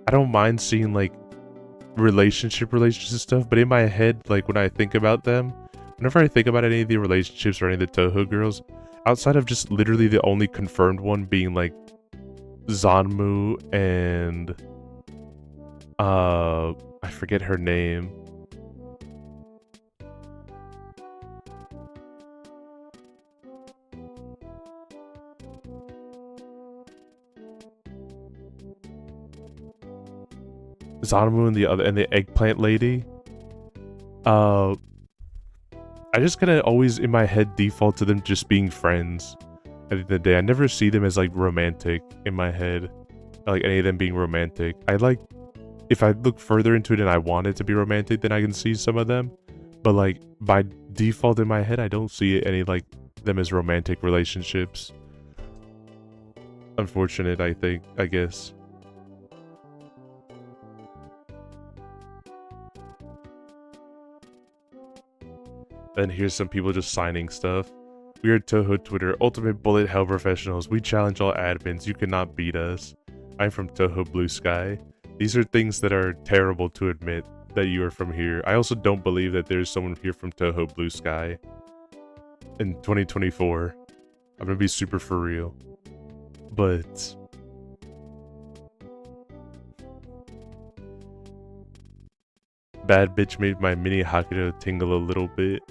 I don't mind seeing like relationship stuff, but in my head, like when I think about them, whenever I think about any of the relationships or any of the Toho girls, outside of just literally the only confirmed one being like Zanmu and I forget her name. Zanmu and the eggplant lady. I just kind of always in my head default to them just being friends. At the end of the day, I never see them as like romantic in my head, like any of them being romantic. I like, if I look further into it and I want it to be romantic, then I can see some of them. But like by default in my head, I don't see any like them as romantic relationships. Unfortunate, I guess. And here's some people just signing stuff. We are Toho Twitter, ultimate bullet hell professionals. We challenge all admins. You cannot beat us. I'm from Toho Blue Sky. These are things that are terrible to admit that you are from here. I also don't believe that there's someone here from Toho Blue Sky in 2024. I'm gonna be super for real. But bad bitch made my mini Hakuto tingle a little bit.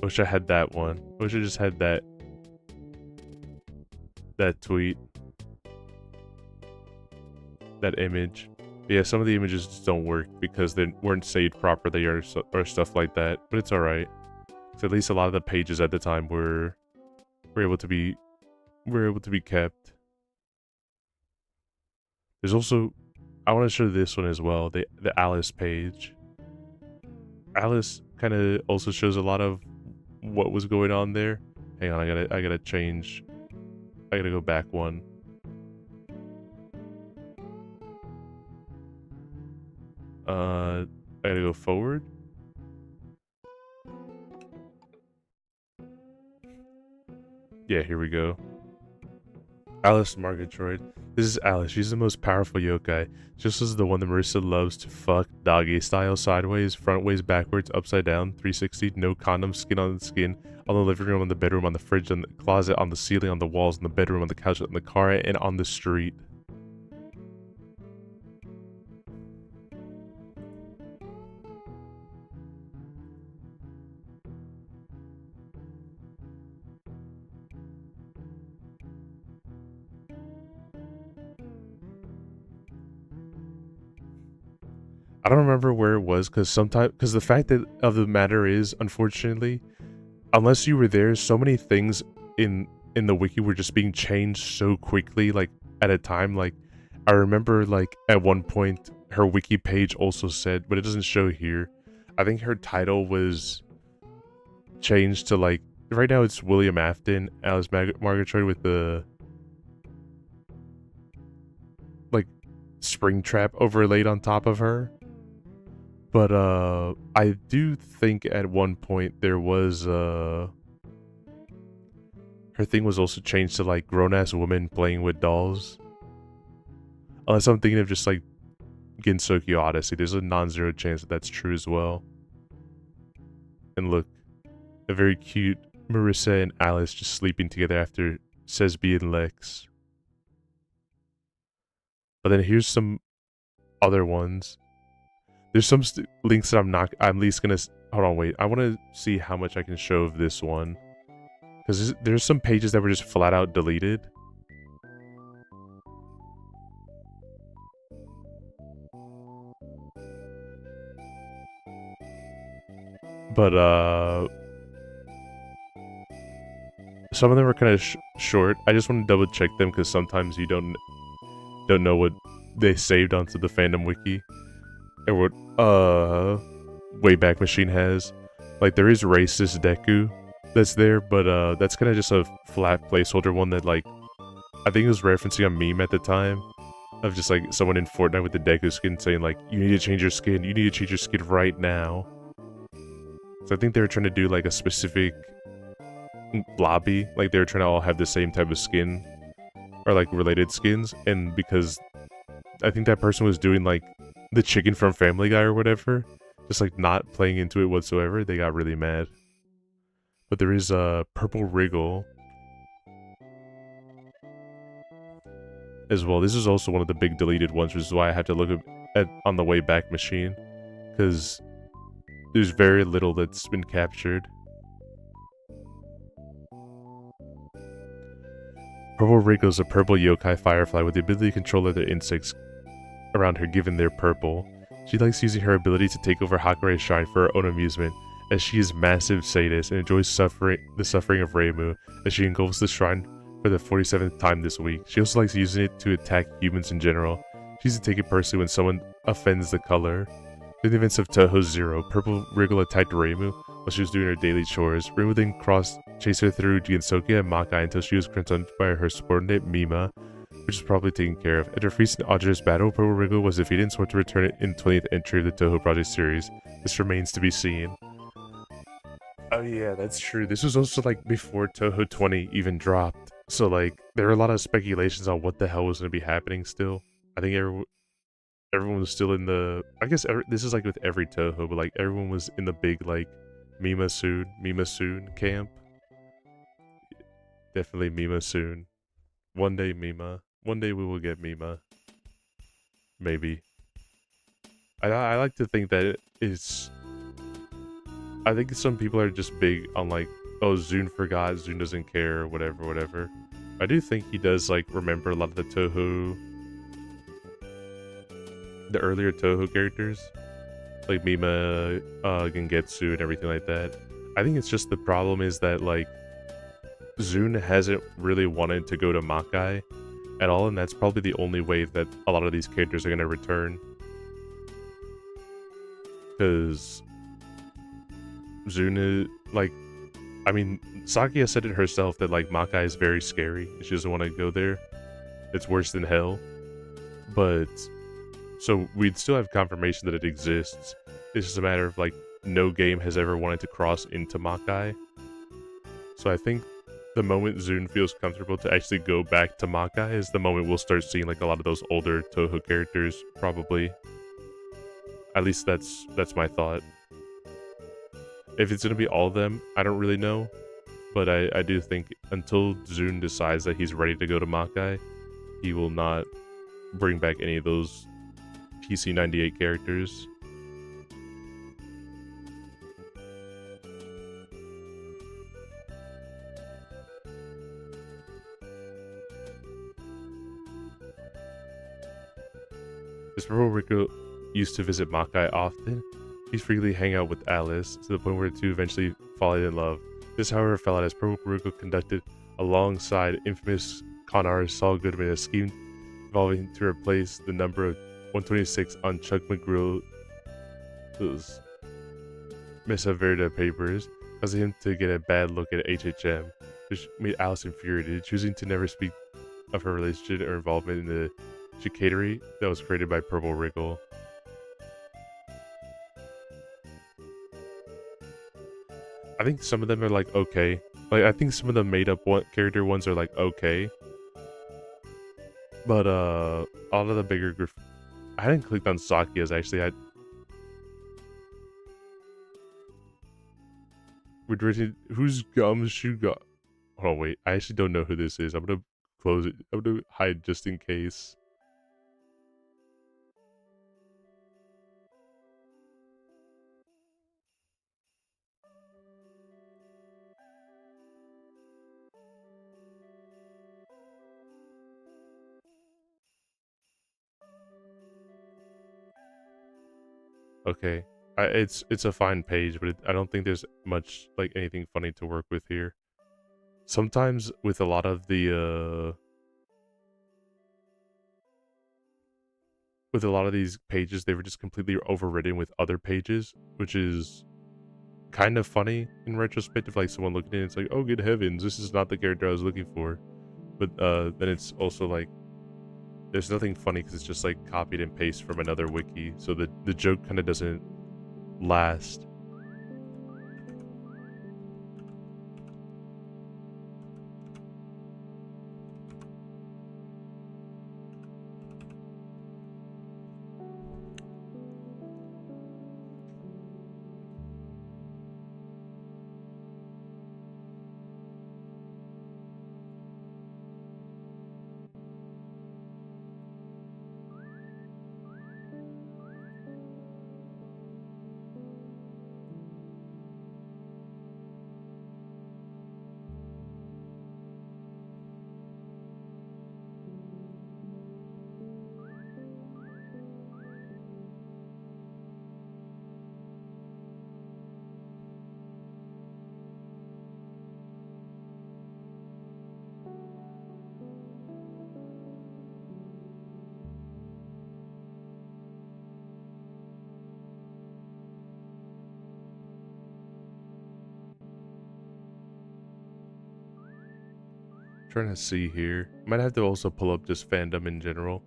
Wish I had that one. Wish I just had that. that tweet, that image. But yeah, some of the images just don't work because they weren't saved properly or stuff like that. But it's alright. So at least a lot of the pages at the time were able to be kept. There's also, I want to show this one as well, the Alice page. Alice kind of also shows a lot of what was going on there. Hang on, I gotta change. I gotta go back one. I gotta go forward. Yeah, here we go. Alice Murgatroyd. This is Alice. She's the most powerful yokai. Just as the one that Marissa loves to fuck doggy style, sideways, frontways, backwards, upside down, 360, no condom, skin on the skin, on the living room, on the bedroom, on the fridge, on the closet, on the ceiling, on the walls, on the bedroom, on the couch, on the car, and on the street. I don't remember where it was because the fact of the matter is, unfortunately, unless you were there, so many things in the wiki were just being changed so quickly, like at a time. Like I remember, like at one point, her wiki page also said, but it doesn't show here. I think her title was changed to like right now it's William Afton, Alice Murgatroyd with the like Springtrap overlaid on top of her. But I do think at one point there was her thing was also changed to like grown-ass women playing with dolls. Unless I'm thinking of just like Gensokyo Odyssey. There's a non-zero chance that that's true as well. And look, a very cute Marissa and Alice just sleeping together after Sesbi and Lex. But then here's some other ones. There's some links that I'm at least gonna, hold on, wait. I want to see how much I can show of this one. Because there's some pages that were just flat out deleted. But, some of them are kind of short. I just want to double check them because sometimes you don't know what they saved onto the fandom wiki. Or what Wayback Machine has. Like there is racist Deku that's there, but that's kind of just a flat placeholder one that like I think it was referencing a meme at the time of just like someone in Fortnite with the Deku skin saying like, you need to change your skin, you need to change your skin right now. So I think they were trying to do like a specific lobby, like they were trying to all have the same type of skin or like related skins, and because I think that person was doing like the chicken from Family Guy or whatever, just like not playing into it whatsoever, they got really mad. But there is a Purple Wriggle as well. This is also one of the big deleted ones, which is why I have to look at on the Wayback Machine, because there's very little that's been captured. Purple Wriggle is a purple yokai firefly with the ability to control other insects around her given their purple. She likes using her ability to take over Hakure's shrine for her own amusement, as she is massive sadist and enjoys the suffering of Reimu as she engulfs the shrine for the 47th time this week. She also likes using it to attack humans in general. She used to take it personally when someone offends the color. In the events of Touhou Zero, Purple Wriggle attacked Reimu while she was doing her daily chores. Reimu then chased her through Gensokyo and Makai until she was confronted by her subordinate Mima, which is probably taken care of. After a recent arduous battle, Purple Wriggle was defeated and swore to return it in the 20th entry of the Touhou Project series. This remains to be seen. Oh yeah, that's true. This was also like before Touhou 20 even dropped. So like, there were a lot of speculations on what the hell was going to be happening still. I think everyone was still in the, I guess this is like with every Touhou, but like everyone was in the big like Mima soon camp. Definitely Mima soon. One day Mima. One day we will get Mima. Maybe. I like to think that it's... I think some people are just big on like, oh, Zune forgot, Zune doesn't care, whatever. I do think he does like remember a lot of the Toho, the earlier Toho characters, like Mima, Gengetsu, and everything like that. I think it's just the problem is that like Zune hasn't really wanted to go to Makai at all, and that's probably the only way that a lot of these characters are going to return. Because Zune, like, I mean, Sakia said it herself that like Makai is very scary. She doesn't want to go there. It's worse than hell. But so we'd still have confirmation that it exists. It's just a matter of like no game has ever wanted to cross into Makai. So I think the moment Zune feels comfortable to actually go back to Makai is the moment we'll start seeing like a lot of those older Toho characters, probably. At least that's my thought. If it's gonna be all of them, I don't really know. But I do think until Zune decides that he's ready to go to Makai, he will not bring back any of those PC98 characters. This Purple Rico used to visit Makai often. He frequently hang out with Alice, to the point where the two eventually falling in love. This, however, fell out as Purple Rico conducted alongside infamous con artist Saul Goodman a scheme involving to replace the number of 126 on Chuck McGrill's Mesa Verde papers, causing him to get a bad look at HHM, which made Alice infuriated, choosing to never speak of her relationship or involvement in the chicanery that was created by Purple Wrinkle. I think some of them are like okay. Like I think some of the made up character ones are like okay. But all of the bigger I hadn't clicked on Sakia's actually. Who's Gumshoe got? Oh wait, I actually don't know who this is. I'm gonna close it. I'm gonna hide just in case. Okay, it's a fine page, but I don't think there's much like anything funny to work with here. Sometimes with a lot of the with a lot of these pages, they were just completely overridden with other pages, which is kind of funny in retrospective. Like someone looking at it, it's like, oh good heavens, this is not the character I was looking for. But then it's also like there's nothing funny because it's just like copied and paste from another wiki, so the joke kind of doesn't last. Trying to see here. Might have to also pull up just fandom in general,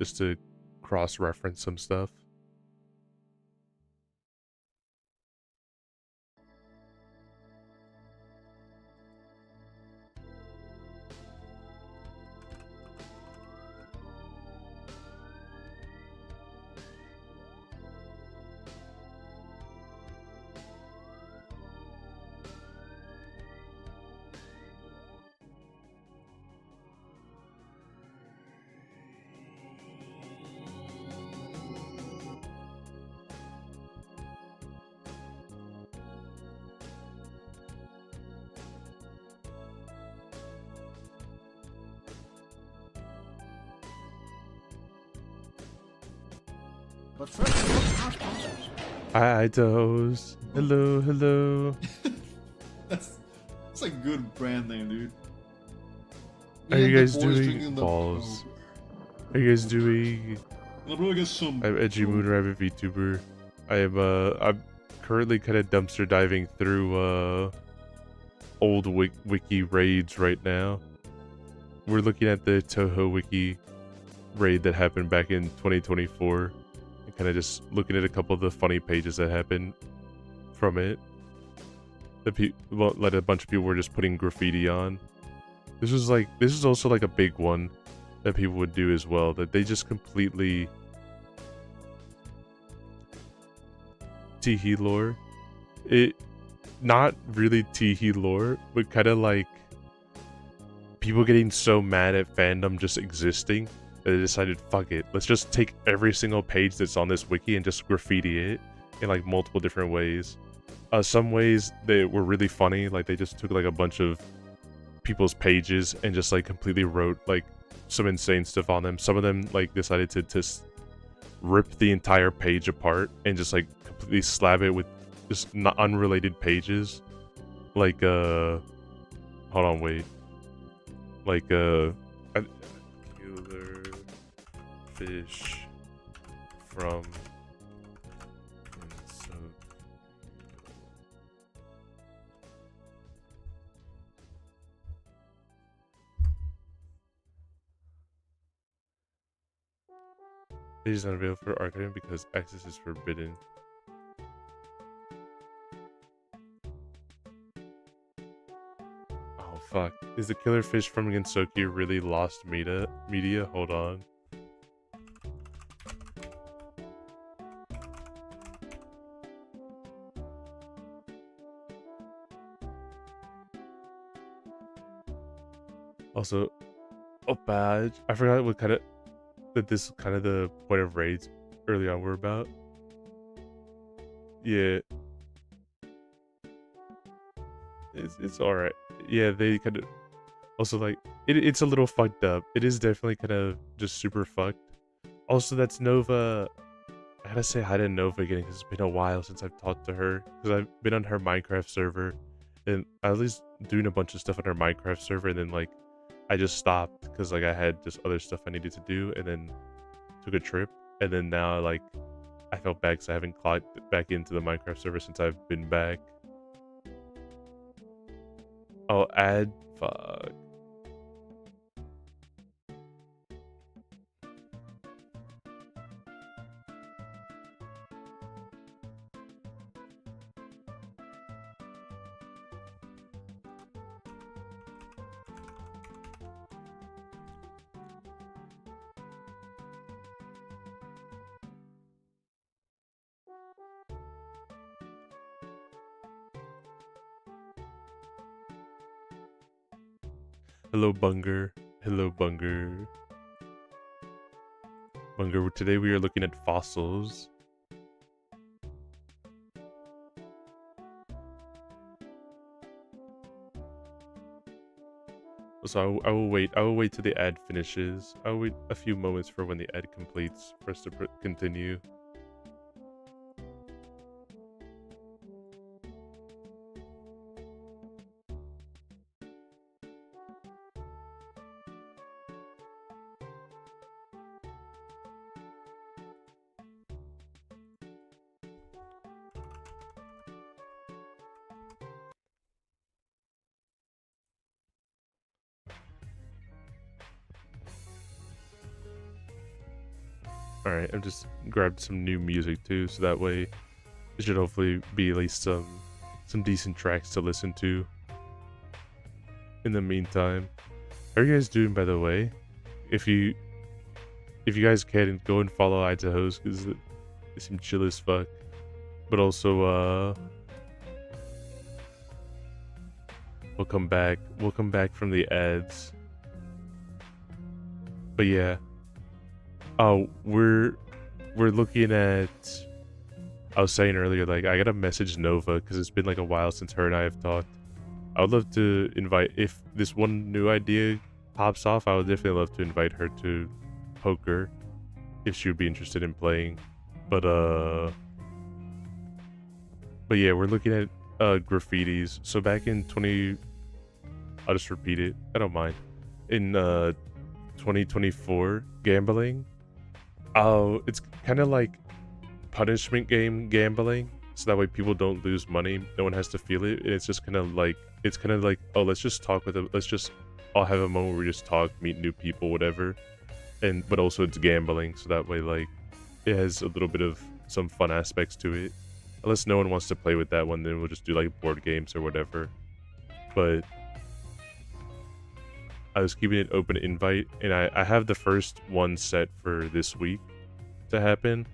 just to cross-reference some stuff. But first, what's our sponsors? Idos. Hello, hello. That's a good brand name, dude. How are Me and you the guys boys doing? drinking the- Balls. How you guys doing? I'm gonna get some. I'm Edgy Moon Rabbit VTuber. I'm currently kind of dumpster diving through old wiki raids right now. We're looking at the Toho wiki raid that happened back in 2024, and kind of just looking at a couple of the funny pages that happened from it. Like a bunch of people were just putting graffiti on. This is also like a big one that people would do as well, that they just completely Teehee lore. It not really Teehee lore, but kind of like people getting so mad at fandom just existing that they decided, fuck it, let's just take every single page that's on this wiki and just graffiti it in like multiple different ways. Some ways they were really funny, like they just took like a bunch of people's pages and just like completely wrote like some insane stuff on them. Some of them like decided to just rip the entire page apart and just like completely slab it with just unrelated pages. Like hold on, wait. Like killer fish from It is not available for archiving because access is forbidden. Oh fuck. Is the killer fish from Gensoki really lost media? Hold on. Also, oh bad. I forgot what kind of this kind of the point of raids early on were about. Yeah, it's all right. Yeah, they kind of also like it's a little fucked up. It is definitely kind of just super fucked. Also, that's Nova. I gotta say hi to Nova again because it's been a while since I've talked to her, because I've been on her Minecraft server and I was doing a bunch of stuff on her Minecraft server, and then like I just stopped because like I had just other stuff I needed to do, and then took a trip, and then now like I felt bad because I haven't clocked back into the Minecraft server since I've been back. Oh, fuck. Hello, Bunger. Hello, Bunger. Bunger, today we are looking at fossils. So I will wait. I will wait till the ad finishes. I will wait a few moments for when the ad completes for us to continue. Alright, I've just grabbed some new music too, so that way it should hopefully be at least some decent tracks to listen to in the meantime. How are you guys doing, by the way? If you guys can, go and follow Idaho's, because they seem chill as fuck. But also we'll come back from the ads. But yeah. Oh, we're looking at, I was saying earlier, like, I gotta message Nova, because it's been like a while since her and I have talked. I would love to invite, if this one new idea pops off, I would definitely love to invite her to poker, if she would be interested in playing. But yeah, we're looking at graffitis. So back in I'll just repeat it. I don't mind. In 2024, gambling. It's kind of like punishment game gambling. So that way people don't lose money. No one has to feel it. And it's just kind of like, oh, let's just talk with them. Let's just all have a moment where we just talk, meet new people, whatever. But also it's gambling. So that way, like, it has a little bit of some fun aspects to it. Unless no one wants to play with that one, then we'll just do like board games or whatever. But I was keeping it open invite, and I have the first one set for this week to happen.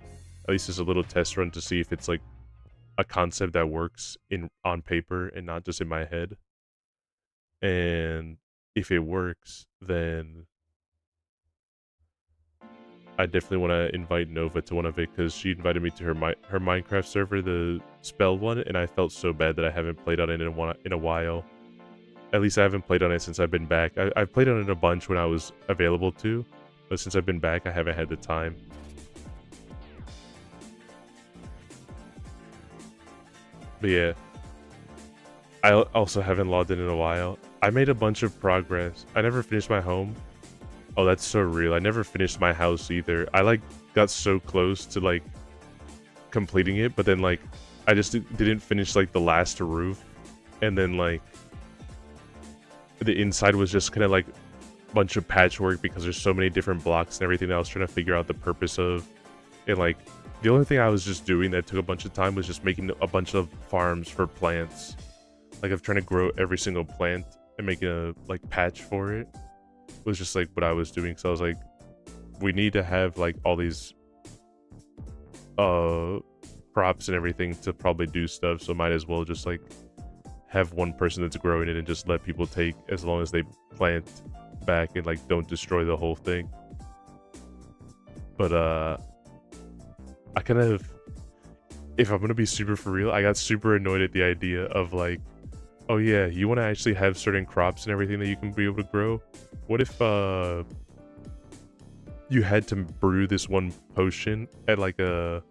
At least as a little test run to see if it's like a concept that works on paper and not just in my head. And if it works, then I definitely want to invite Nova to one of it, because she invited me to her Minecraft server, the spell one, and I felt so bad that I haven't played on it in a while. At least I haven't played on it since I've been back. I've played on it a bunch when I was available to, but since I've been back, I haven't had the time. But yeah, I also haven't logged in a while. I made a bunch of progress. I never finished my home. Oh, that's so real. I never finished my house either. I like got so close to like completing it, but then like I just didn't finish like the last roof, and then like the inside was just kind of like a bunch of patchwork because there's so many different blocks and everything that I was trying to figure out the purpose of. And like the only thing I was just doing that took a bunch of time was just making a bunch of farms for plants. Like I'm trying to grow every single plant and making a like patch for it. It was just like what I was doing. So I was like, we need to have like all these crops and everything to probably do stuff, so might as well just like have one person that's growing it and just let people take as long as they plant back and like don't destroy the whole thing. But I kind of, if I'm gonna be super for real, I got super annoyed at the idea of like, oh yeah, you want to actually have certain crops and everything that you can be able to grow. What if you had to brew this one potion at like a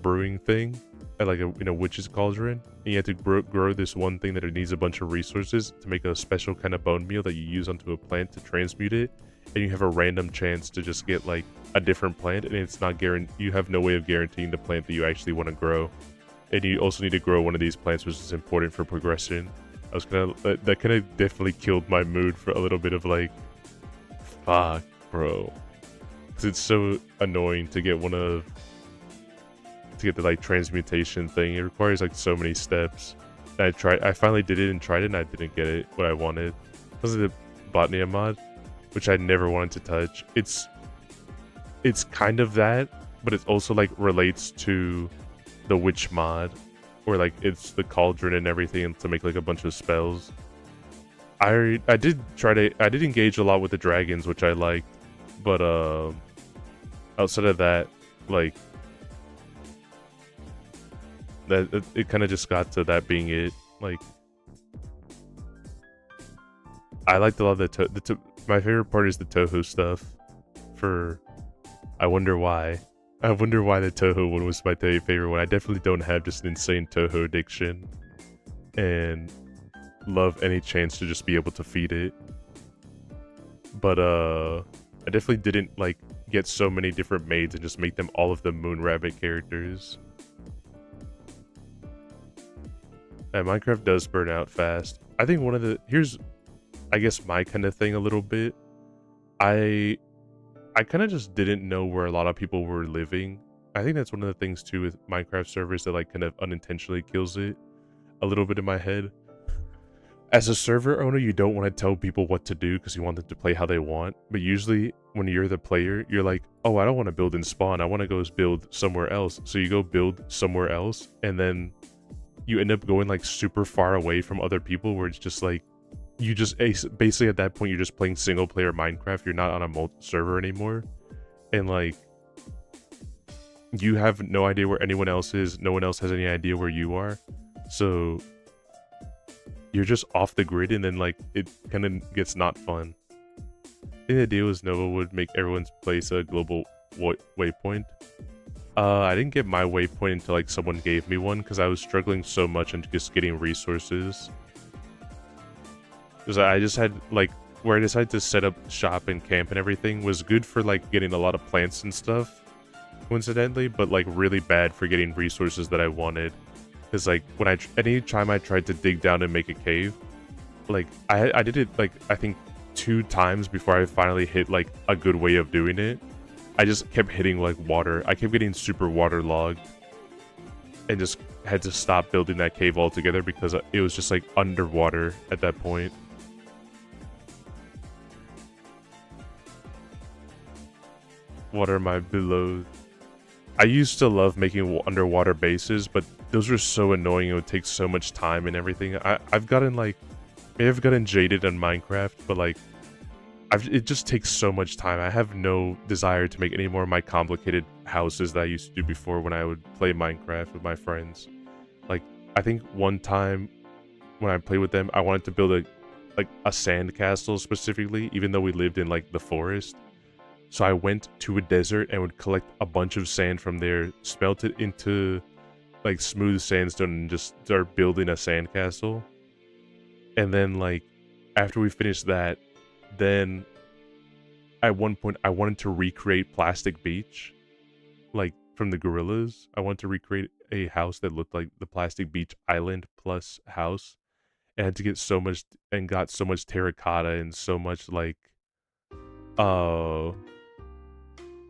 brewing thing, at like a witch's cauldron, and you had to grow this one thing that it needs a bunch of resources to make a special kind of bone meal that you use onto a plant to transmute it, and you have a random chance to just get like a different plant, and it's not guaranteed. You have no way of guaranteeing the plant that you actually want to grow, and you also need to grow one of these plants, which is important for progression. I was that kind of definitely killed my mood for a little bit of like, fuck, bro, because it's so annoying to get the like transmutation thing. It requires like so many steps. And I finally did it and tried it, and I didn't get it what I wanted. This is the Botnia mod, which I never wanted to touch. It's kind of that, but it also like relates to the witch mod, where like it's the cauldron and everything to make like a bunch of spells. I did engage a lot with the dragons, which I liked, but outside of that, like that it kind of just got to that being it. Like I liked a lot of my favorite part is the Toho stuff. I wonder why the Toho one was my favorite one. I definitely don't have just an insane Toho addiction, and love any chance to just be able to feed it. But I definitely didn't like get so many different maids and just make them all of the Moon Rabbit characters. And Minecraft does burn out fast. I think here's I guess my kind of thing a little bit. I kind of just didn't know where a lot of people were living. I think that's one of the things too with Minecraft servers that like kind of unintentionally kills it a little bit in my head. As a server owner, you don't want to tell people what to do because you want them to play how they want. But usually when you're the player, you're like, oh, I don't want to build in spawn. I want to go build somewhere else. So you go build somewhere else, and then you end up going like super far away from other people, where it's just like, you just basically at that point you're just playing single player Minecraft. You're not on a server anymore, and like you have no idea where anyone else is. No one else has any idea where you are, so you're just off the grid, and then like it kind of gets not fun. I think the idea was Nova would make everyone's place a global waypoint, I didn't get my waypoint until like someone gave me one because I was struggling so much into just getting resources. Because I just had like where I decided to set up shop and camp and everything was good for like getting a lot of plants and stuff, coincidentally, but like really bad for getting resources that I wanted. Because like when any time I tried to dig down and make a cave, like I did it like I think 2 times before I finally hit like a good way of doing it. I just kept hitting like water. I kept getting super waterlogged and just had to stop building that cave altogether because it was just like underwater at that point. What are my below? I used to love making underwater bases, but those were so annoying. It would take so much time and everything. I've gotten like, maybe I've gotten jaded on Minecraft, but like, it just takes so much time. I have no desire to make any more of my complicated houses that I used to do before when I would play Minecraft with my friends. Like, I think one time when I played with them, I wanted to build a sand castle specifically, even though we lived in like the forest. So I went to a desert and would collect a bunch of sand from there, smelt it into like smooth sandstone, and just start building a sand castle. And then like after we finished that, then at one point I wanted to recreate Plastic Beach, like from the Gorillas. I wanted to recreate a house that looked like the Plastic Beach Island plus house, and I had to get so much and got so much terracotta and so much like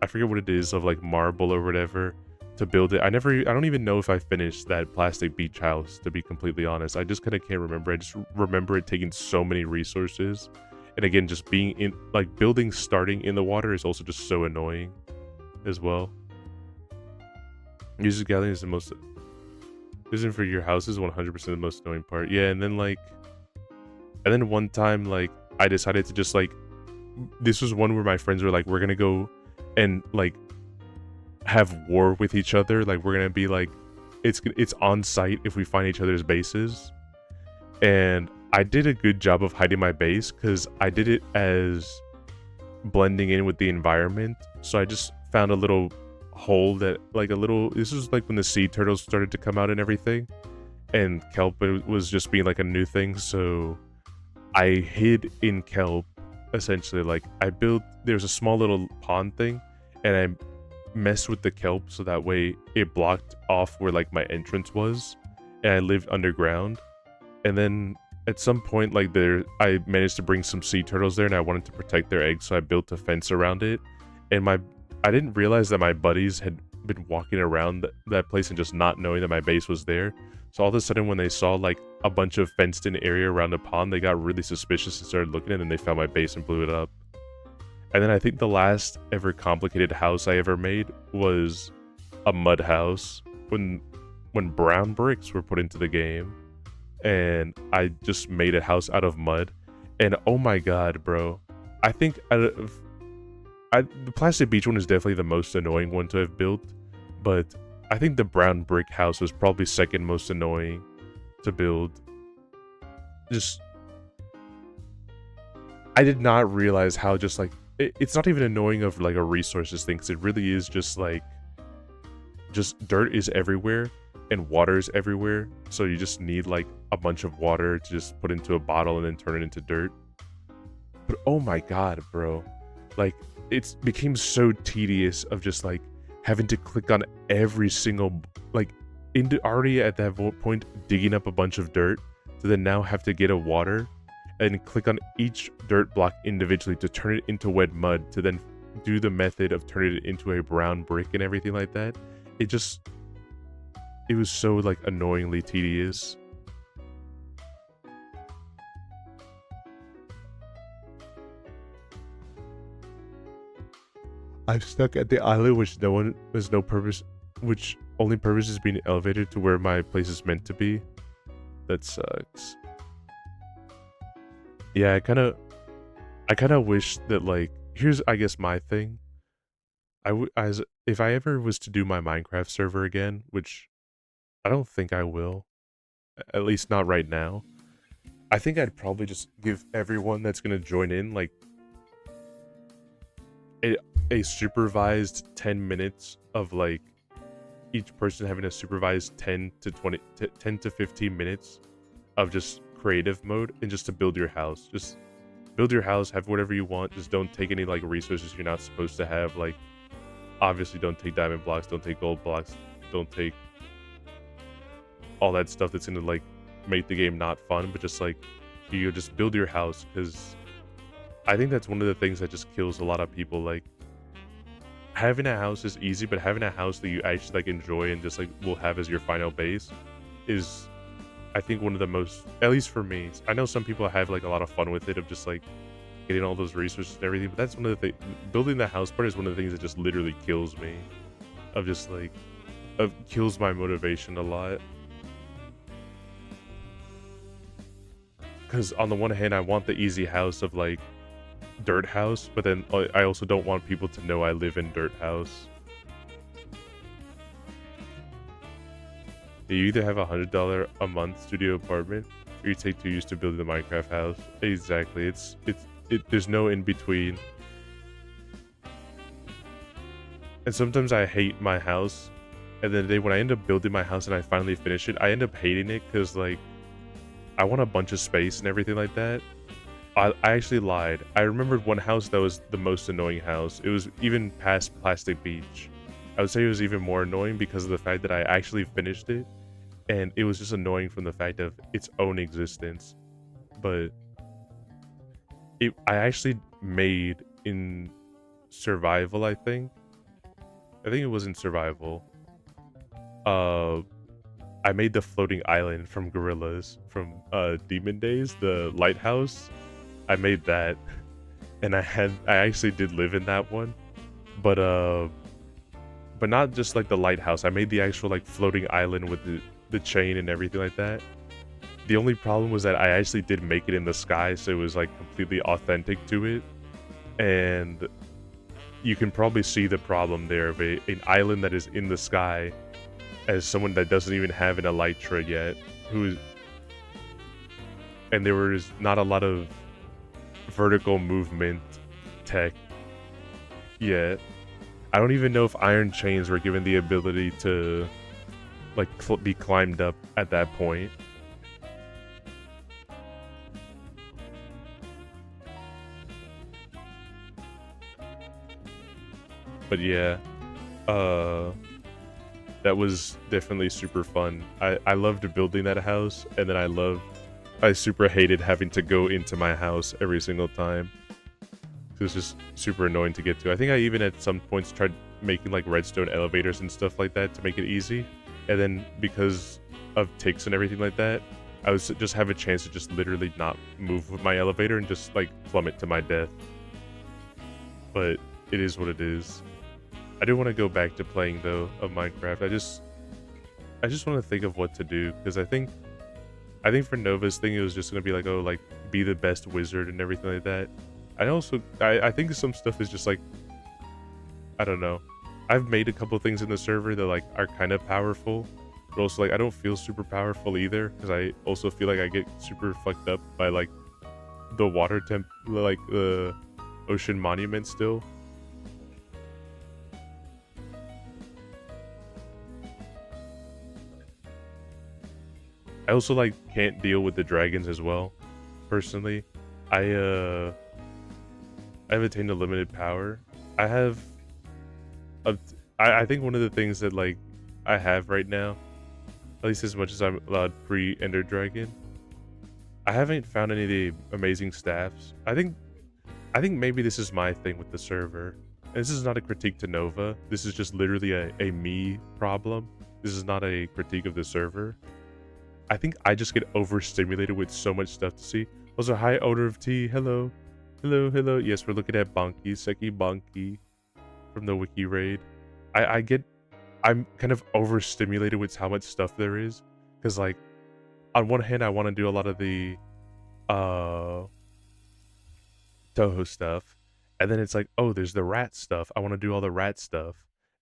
I forget what it is of like marble or whatever to build it. I don't even know if I finished that Plastic Beach house, to be completely honest. I just kind of can't remember. I just remember it taking so many resources. And again, just being in, like, building starting in the water is also just so annoying as well. User gathering is the most... Using for your house is 100% the most annoying part. Yeah, and then, like... And then one time, like, I decided to just, like... This was one where my friends were like, we're gonna go and, like, have war with each other. Like, we're gonna be, like... It's on site if we find each other's bases. And I did a good job of hiding my base because I did it as blending in with the environment. So I just found a little hole that this was like when the sea turtles started to come out and everything, and kelp was just being like a new thing. So I hid in kelp essentially. Like there's a small little pond thing, and I messed with the kelp so that way it blocked off where like my entrance was, and I lived underground. And then at some point, like I managed to bring some sea turtles there, and I wanted to protect their eggs, so I built a fence around it. And I didn't realize that my buddies had been walking around that place and just not knowing that my base was there. So all of a sudden, when they saw like a bunch of fenced-in area around the pond, they got really suspicious and started looking, and then they found my base and blew it up. And then I think the last ever complicated house I ever made was a mud house when brown bricks were put into the game. And I just made a house out of mud, and oh my god, bro, I think the Plastic Beach one is definitely the most annoying one to have built, but I think the brown brick house was probably second most annoying to build. I did not realize how just like it's not even annoying of like a resources thing, because it really is just like dirt is everywhere and water is everywhere, so you just need like a bunch of water to just put into a bottle and then turn it into dirt. But oh my god, bro, like it became so tedious of just like having to click on every single like already at that point digging up a bunch of dirt to then now have to get a water and click on each dirt block individually to turn it into wet mud to then do the method of turning it into a brown brick and everything like that. It was so like annoyingly tedious. I'm stuck at the island which only purpose is being elevated to where my place is meant to be. That sucks. Yeah, I kind of wish that like here's I guess my thing. If I ever was to do my Minecraft server again, which I don't think I will, at least not right now. I think I'd probably just give everyone that's gonna join in like a supervised 10 minutes of like each person having to supervise 10 to 15 minutes of just creative mode and just to build your house. Just build your house, have whatever you want. Just don't take any like resources you're not supposed to have. Like obviously don't take diamond blocks, don't take gold blocks, don't take all that stuff that's gonna like make the game not fun, but just like you just build your house, because I think that's one of the things that just kills a lot of people. Like having a house is easy, but having a house that you actually like enjoy and just like will have as your final base is, I think, one of the most, at least for me. I know some people have like a lot of fun with it of just like getting all those resources and everything, but that's one of the things. Building the house part is one of the things that just literally kills me, of just like kills my motivation a lot. Because on the one hand, I want the easy house of like dirt house, but then I also don't want people to know I live in dirt house. You either have $100 a month studio apartment, or you take 2 years to build the Minecraft house. Exactly. There's no in between. And sometimes I hate my house, and then when I end up building my house and I finally finish it, I end up hating it because like I want a bunch of space and everything like that. I actually lied. I remembered one house that was the most annoying house. It was even past Plastic Beach. I would say it was even more annoying because of the fact that I actually finished it, and it was just annoying from the fact of its own existence. But I actually made in survival, I think it was in survival. I made the floating island from gorillas from Demon Days, the lighthouse. I made that, and I actually did live in that one, but not just like the lighthouse. I made the actual like floating island with the chain and everything like that. The only problem was that I actually did make it in the sky, so it was like completely authentic to it, and you can probably see the problem there of an island that is in the sky as someone that doesn't even have an elytra yet, and there was not a lot of vertical movement tech yet. I don't even know if iron chains were given the ability to like be climbed up at that point. But yeah, that was definitely super fun. I loved building that house, and then I super hated having to go into my house every single time. It was just super annoying to get to. I think I even at some points tried making like redstone elevators and stuff like that to make it easy. And then because of ticks and everything like that, I would just have a chance to just literally not move with my elevator and just like plummet to my death. But it is what it is. I do want to go back to playing though of Minecraft. I just want to think of what to do, because I think for Nova's thing, it was just gonna be like, oh, like be the best wizard and everything like that. I think some stuff is just like, I don't know. I've made a couple things in the server that like are kind of powerful, but also like I don't feel super powerful either, because I also feel like I get super fucked up by like the water temp, like the ocean monument still. I also like can't deal with the dragons as well. Personally, I have attained a limited power. I think one of the things that like I have right now, at least as much as I'm allowed pre-Ender Dragon, I haven't found any of the amazing staffs. I think maybe this is my thing with the server. And this is not a critique to Nova. This is just literally a me problem. This is not a critique of the server. I think I just get overstimulated with so much stuff to see. Also, hi, Odor of Tea. Hello. Hello, hello. Yes, we're looking at Bonky, Seki Bonky from the Wiki Raid. I'm kind of overstimulated with how much stuff there is. Because, like, on one hand, I want to do a lot of the Toho stuff. And then it's like, oh, there's the rat stuff. I want to do all the rat stuff.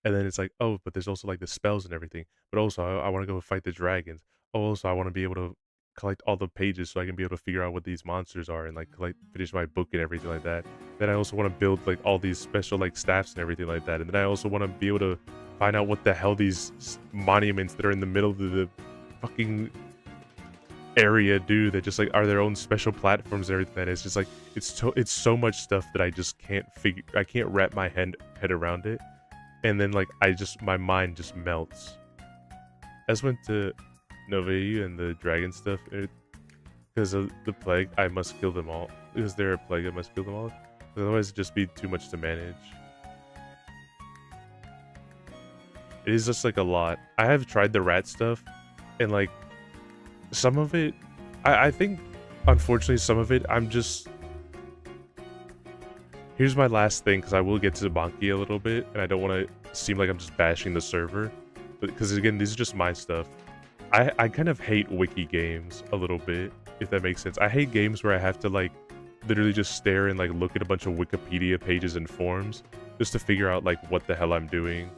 And then it's like, oh, but there's also, like, the spells and everything. But also, I want to go fight the dragons. Oh, also, I want to be able to collect all the pages so I can be able to figure out what these monsters are and like finish my book and everything like that. Then I also want to build like all these special like staffs and everything like that. And then I also want to be able to find out what the hell these monuments that are in the middle of the fucking area do, that just like are their own special platforms and everything. That it's just like it's so much stuff that I just can't wrap my head around it. And then like my mind just melts. I just went to Novae and the dragon stuff because of the plague. I must kill them all. Is there a plague? I must kill them all. Otherwise, it'd just be too much to manage. It is just like a lot. I have tried the rat stuff, and like some of it, I think, unfortunately, some of it, I'm just. Here's my last thing, because I will get to Banki a little bit, and I don't want to seem like I'm just bashing the server, because again, these are just my stuff. I kind of hate wiki games a little bit, if that makes sense. I hate games where I have to like literally just stare and like look at a bunch of Wikipedia pages and forums just to figure out like what the hell I'm doing.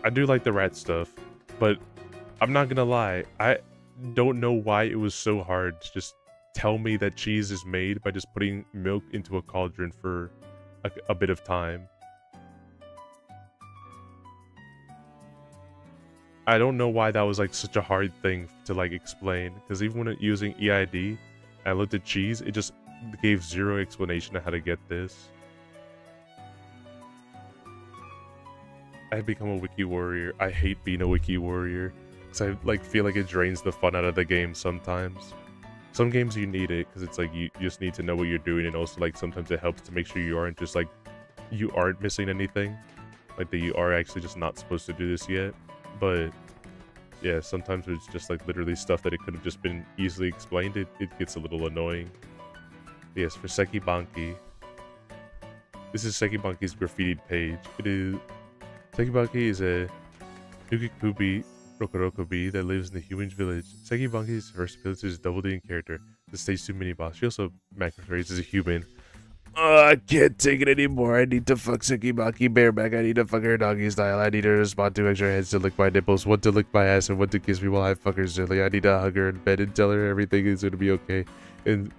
I do like the rat stuff, but I'm not gonna lie, I don't know why it was so hard to just tell me that cheese is made by just putting milk into a cauldron for a bit of time. I don't know why that was like such a hard thing to like explain, because even when using EID, I looked at cheese, it just gave zero explanation of how to get this. I have become a wiki warrior. I hate being a wiki warrior, because I like feel like it drains the fun out of the game sometimes. Some games you need it, because it's like you just need to know what you're doing, and also like sometimes it helps to make sure you aren't just like, you aren't missing anything. Like that you are actually just not supposed to do this yet. But yeah, sometimes it's just like literally stuff that it could have just been easily explained. It gets a little annoying. Yes, for Seki Banki. This is Seki Banki's graffitied page. It is Seki Banki is a Nukikubi Rokoroko bee that lives in the human's village. Seki Banki's first ability is Double D in character. The stage 2 mini boss. She also macrophages as a human. I can't take it anymore. I need to fuck Seki Banki bareback. I need to fuck her doggy style. I need her to spot 2 extra heads to lick my nipples, 1 to lick my ass, and 1 to kiss me while I fuck her silly. I need to hug her in bed and tell her everything is gonna be okay. And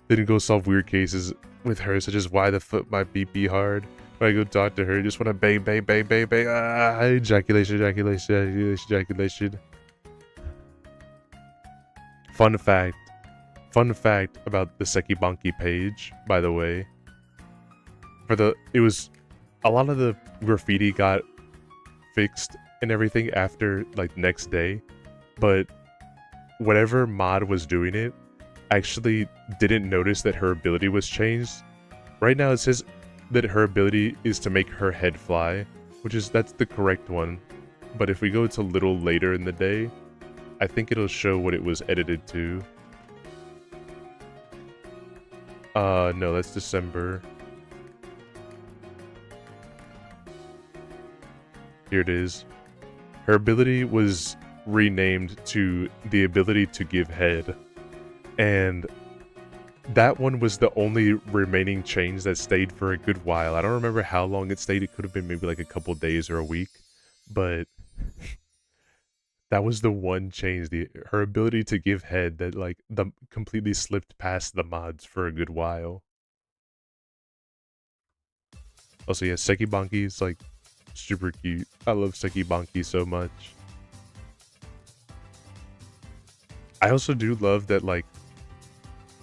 then go solve weird cases with her, such as why the fuck my BP hard. When I go talk to her, just want to bang, bang, bang, bang, bang. Ejaculation, ejaculation, ejaculation, ejaculation. Fun fact about the Seki Banki page, by the way. It was a lot of the graffiti got fixed and everything after like next day, but whatever mod was doing it actually didn't notice that her ability was changed. Right now it says that her ability is to make her head fly, that's the correct one. But if we go to a little later in the day, I think it'll show what it was edited to. No, that's December. Here it is. Her ability was renamed to the ability to give head. And that one was the only remaining change that stayed for a good while. I don't remember how long it stayed. It could have been maybe like a couple days or a week. But that was the one change. Her ability to give head that like completely slipped past the mods for a good while. Also, yeah, Seki Banki is like super cute. I love Seki Banki so much. I also do love that like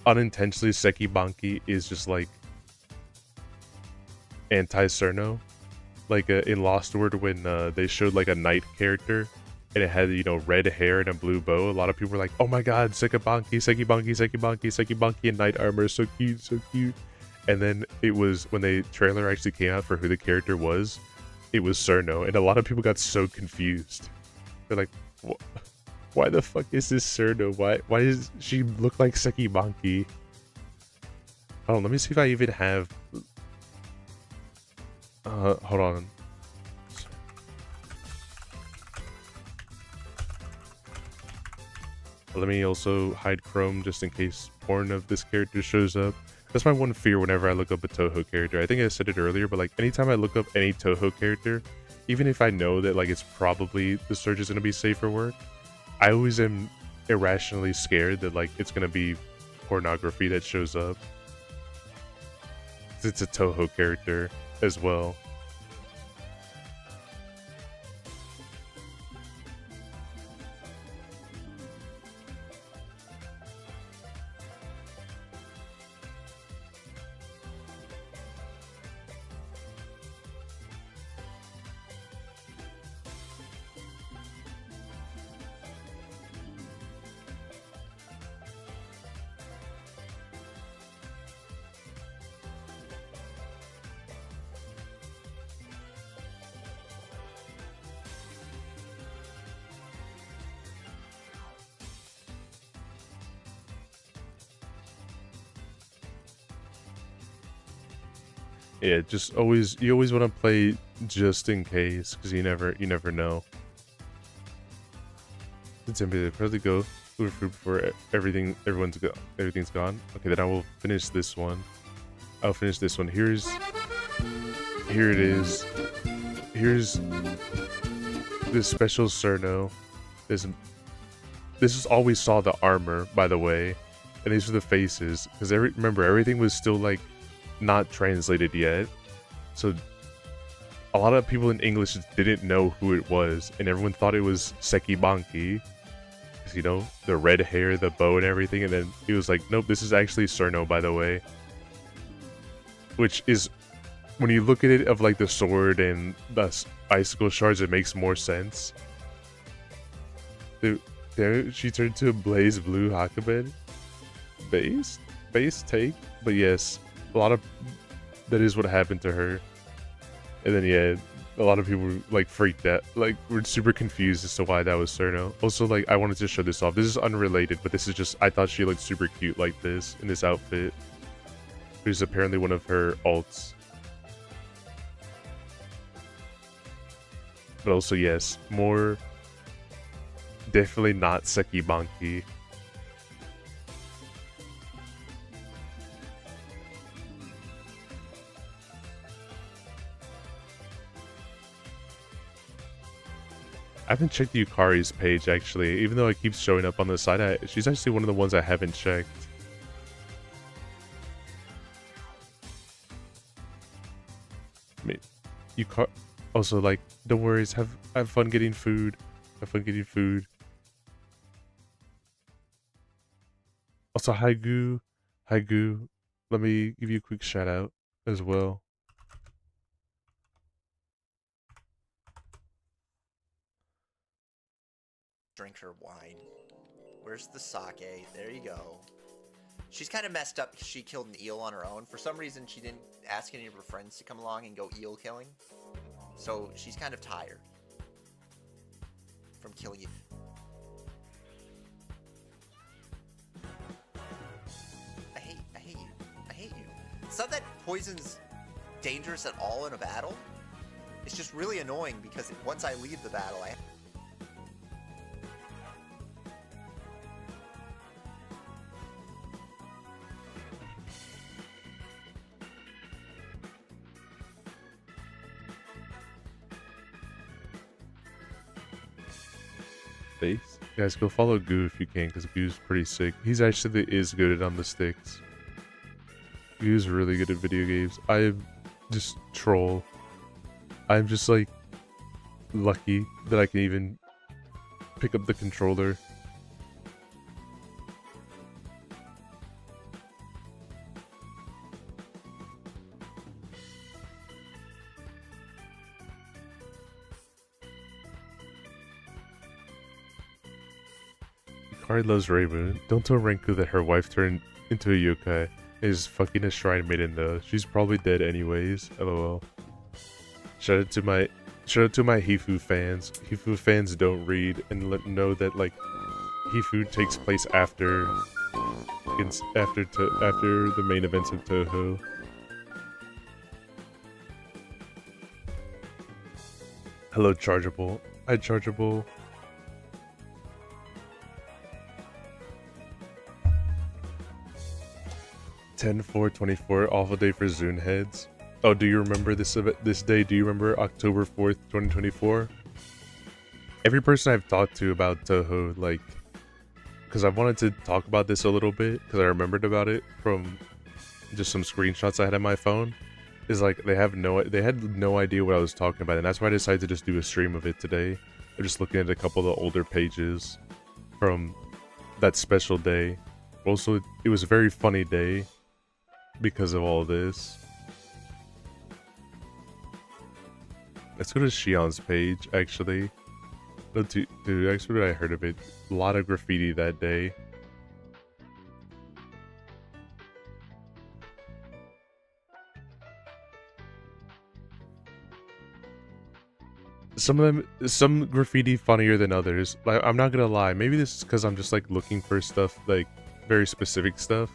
unintentionally Seki Banki is just like anti-Cerno. Like in Lost Word when they showed like a knight character and it had, you know, red hair and a blue bow, a lot of people were like, oh my god, Seki Banki, Seki Banki, Seki Banki, Seki Banki in knight armor, so cute, so cute. And then it was when the trailer actually came out for who the character was, it was Cerno, and a lot of people got so confused. They're like, why the fuck is this Cerno? Why does she look like Seki Banki? Oh, let me see if I even have... hold on. Let me also hide Chrome just in case porn of this character shows up. That's my one fear whenever I look up a Toho character. I think I said it earlier, but like anytime I look up any Toho character, even if I know that like it's probably the search is going to be safe for work, I always am irrationally scared that like it's gonna be pornography that shows up. It's a Toho character as well. Yeah, just always you always want to play just in case, because you never know. It's empty. They probably go food before everything's gone. Okay, then I will finish this one. I'll finish this one. Here it is. Here's this special Cerno. This is all we saw, the armor, by the way, and these are the faces. Because remember, everything was still like not translated yet, so a lot of people in English didn't know who it was, and everyone thought it was Seki Banki, because you know, the red hair, the bow and everything, and then he was like, nope, this is actually Cerno, by the way. Which is, when you look at it of like the sword and the icicle shards, it makes more sense. Dude, she turned to a blaze blue Hakabed. Base take, but yes, a lot of that is what happened to her. And then yeah, a lot of people were like freaked out, like were super confused as to why that was Cerno. Also, like, I wanted to show this off. This is unrelated, but this is just, I thought she looked super cute like this in this outfit. It was apparently one of her alts. But also, yes, more definitely not Seki Banki. I haven't checked Yukari's page, actually, even though it keeps showing up on the side. She's actually one of the ones I haven't checked. I mean, Yukari also, like, don't worry, have fun getting food. Have fun getting food. Also, Haigu, let me give you a quick shout out as well. Drink her wine. Where's the sake? There you go. She's kind of messed up because she killed an eel on her own. For some reason, she didn't ask any of her friends to come along and go eel killing. So she's kind of tired from killing it. I hate you. I hate you. It's not that poison's dangerous at all in a battle. It's just really annoying because once I leave the battle, Face. Guys, go follow Goo if you can, because Goo's pretty sick. He's actually is good at on the sticks. Goo's really good at video games. I am just troll. I'm just like lucky that I can even pick up the controller. Yukari loves Raven. Don't tell Renku that her wife turned into a yokai. Is fucking a shrine maiden though. She's probably dead anyways. LOL. Shout out to my Hifu fans. Hifu fans don't read and know that like Hifu takes place after the main events of Toho. Hello, Chargeable. Hi, Chargeable. (10/4/24) awful day for Zune heads. Oh, do you remember this day? Do you remember October 4th, 2024? every person I've talked to about Toho, like, because I wanted to talk about this a little bit, because I remembered about it from just some screenshots I had on my phone, is like they had no idea what I was talking about, and that's why I decided to just do a stream of it today. I'm just looking at a couple of the older pages from that special day. Also, it was a very funny day because of all this. Let's go to Shion's page, actually. No, dude, actually, I heard of it. A lot of graffiti that day. Some graffiti funnier than others. Like, I'm not gonna lie. Maybe this is because I'm just like looking for stuff, like very specific stuff.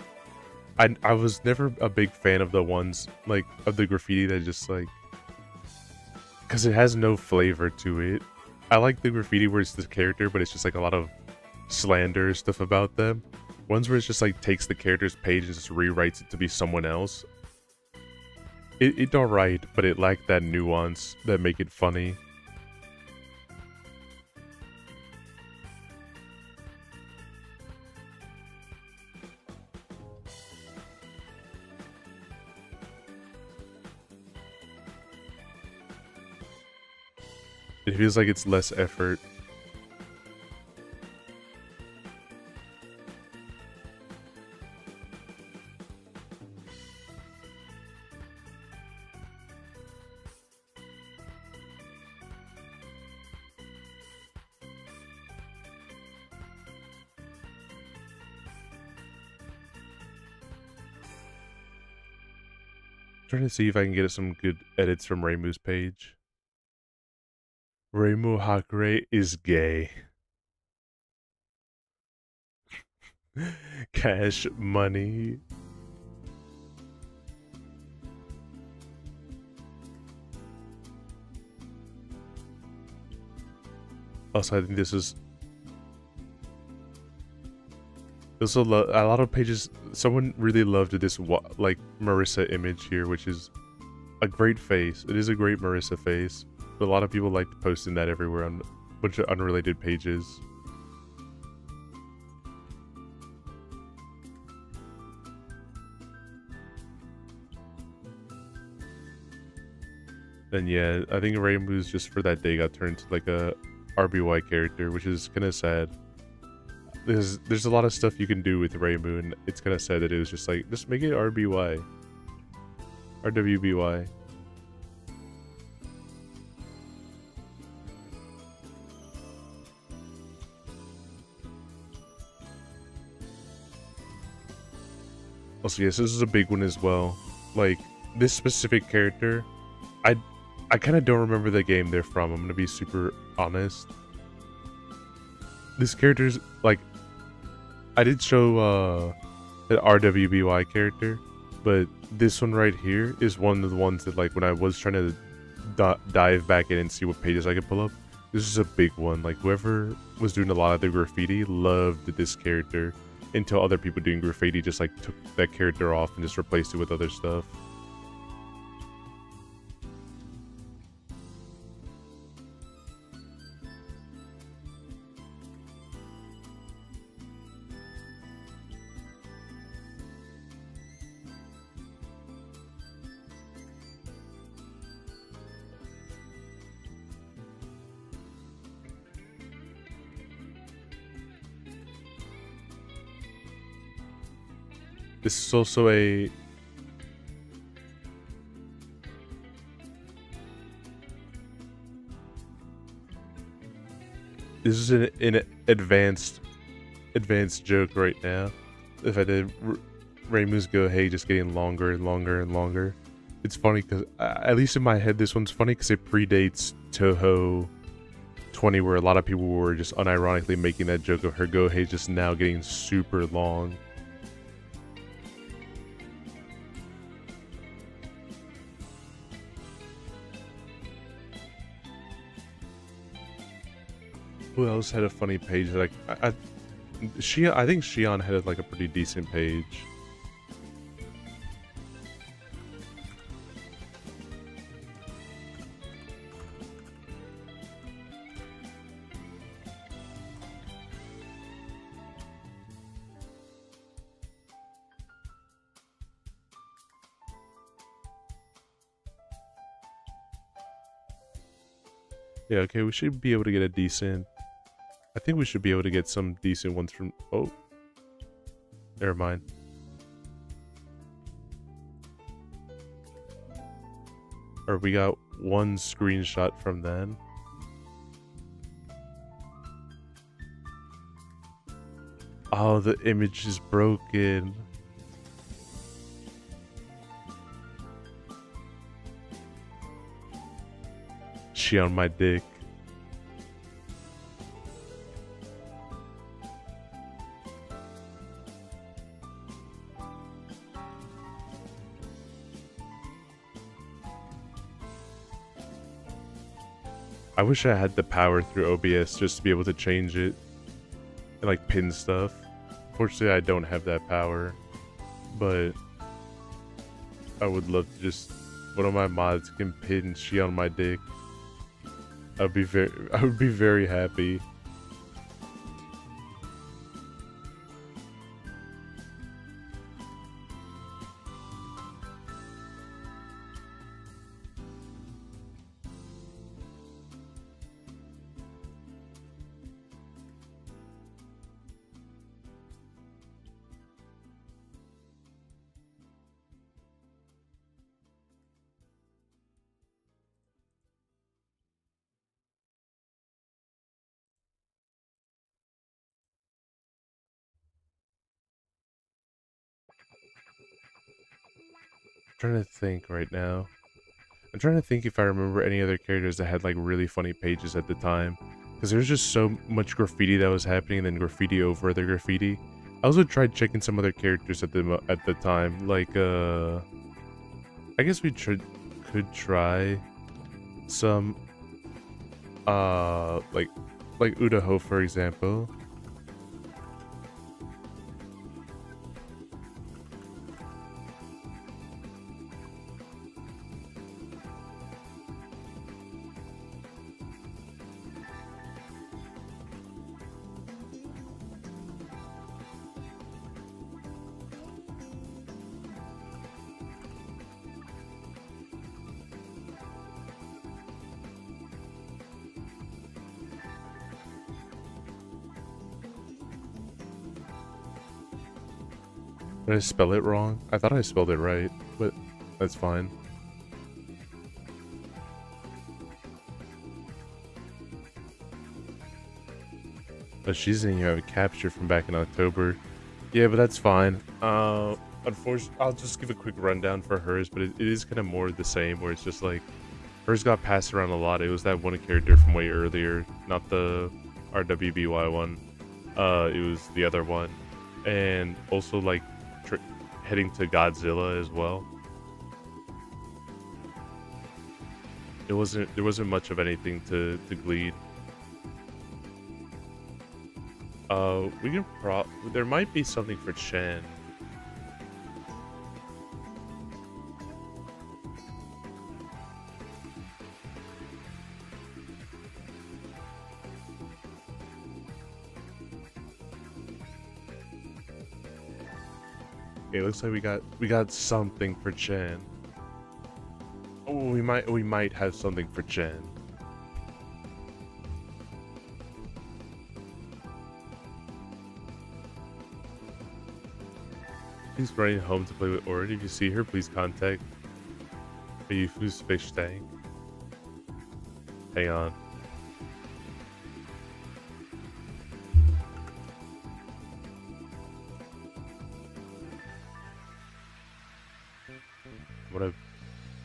I was never a big fan of the ones like of the graffiti that just like, because it has no flavor to it. I like the graffiti where it's the character, but it's just like a lot of slander stuff about them. Ones where it's just like takes the character's page and just rewrites it to be someone else. It's alright, but it lacked that nuance that make it funny. It feels like it's less effort. Trying to see if I can get some good edits from Reimu's page. Reimu Hakure is gay. Cash money. Also, I think this is a lot of pages. Someone really loved this like Marissa image here, which is a great face. It is a great Marissa face, but a lot of people like posting that everywhere on a bunch of unrelated pages. And yeah, I think Reimu's just for that day got turned to like a RBY character, which is kind of sad. There's a lot of stuff you can do with Reimu, and it's kind of sad that it was just like, just make it RBY. RWBY. Also, yes, this is a big one as well. Like, this specific character, I kind of don't remember the game they're from. I'm gonna be super honest. This character's like, I did show an RWBY character, but this one right here is one of the ones that, like, when I was trying to dive back in and see what pages I could pull up, this is a big one. Like, whoever was doing a lot of the graffiti loved this character, until other people doing graffiti just like took that character off and just replaced it with other stuff. This is also a... This is an advanced joke right now. If I did Reimu's Go Hey just getting longer and longer and longer. It's funny because, at least in my head, this one's funny because it predates Toho 20, where a lot of people were just unironically making that joke of her Go Hey just now getting super long. Who else had a funny page? Like, I think Shion had like a pretty decent page. Yeah, okay, we should be able to get a decent... I think we should be able to get some decent ones from... Oh. Never mind. Or we got one screenshot from then. Oh, the image is broken. She on my dick. I wish I had the power through OBS just to be able to change it and like pin stuff. Fortunately, I don't have that power, but I would love to just one of my mods can pin she on my dick. I would be very happy. Trying to think right now. I'm trying to think if I remember any other characters that had like really funny pages at the time. Because there's just so much graffiti that was happening and then graffiti over other graffiti. I also tried checking some other characters at the time. Like I guess we could try some like Udaho for example. Did I spell it wrong? I thought I spelled it right, but that's fine. But she's in here, have a capture from back in October. Yeah, but that's fine. Unfortunately, I'll just give a quick rundown for hers, but it is kind of more the same, where it's just like, hers got passed around a lot. It was that one character from way earlier, not the RWBY one. It was the other one. And also like, heading to Godzilla as well. There wasn't much of anything to glean. We can there might be something for Chen. Okay, looks like we got something for Chen. Oh, we might have something for Chen. She's running home to play with Orin. If you see her, please contact Ayufu's fish tank. Hang on. I'm gonna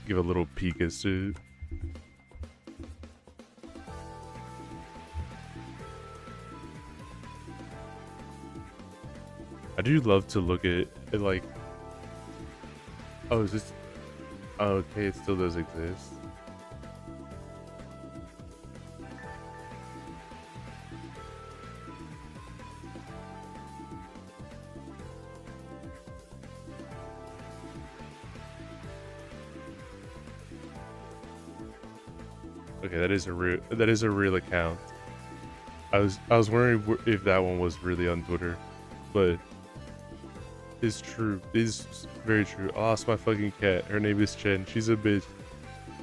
give a little peek as to. I do love to look at it like. Oh, is this? Oh, okay, it still does exist. Okay, that is a real account. I was wondering if that one was really on Twitter, but it's true. It's very true. Oh, it's my fucking cat. Her name is Chen. She's a bitch.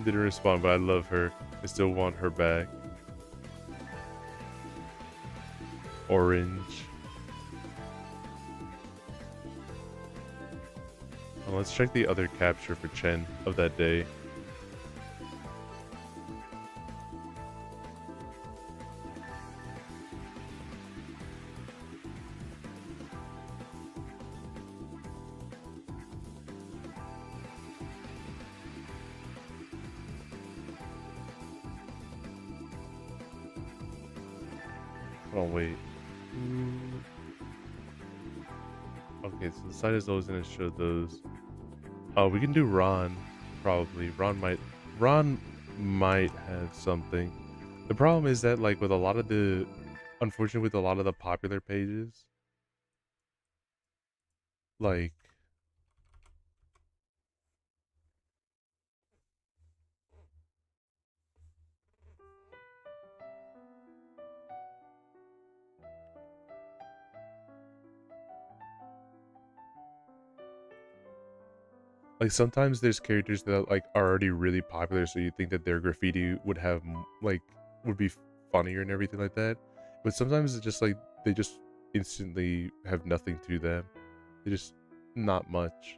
Didn't respond, but I love her. I still want her back. orange. Well, let's check the other capture for Chen of that day. Oh wait. Okay, so the site is always gonna show those. Oh, we can do Ron, probably. Ron might have something. The problem is that, like, with a lot of the, unfortunately, with a lot of the popular pages, like, sometimes there's characters that like are already really popular, so you think that their graffiti would have like would be funnier and everything like that. But sometimes it's just like they just instantly have nothing to them. They just not much.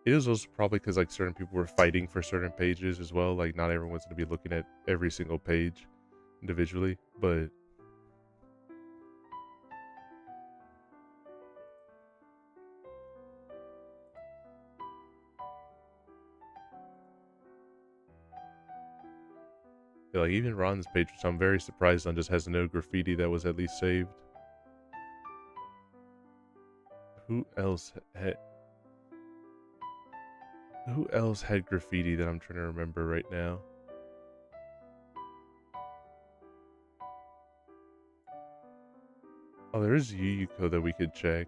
It is also probably because like certain people were fighting for certain pages as well. Like not everyone's gonna be looking at every single page individually, but yeah, like even Ron's page, which I'm very surprised on, just has no graffiti that was at least saved. Who else had graffiti that I'm trying to remember right now? Oh, there is Yuyuko that we could check.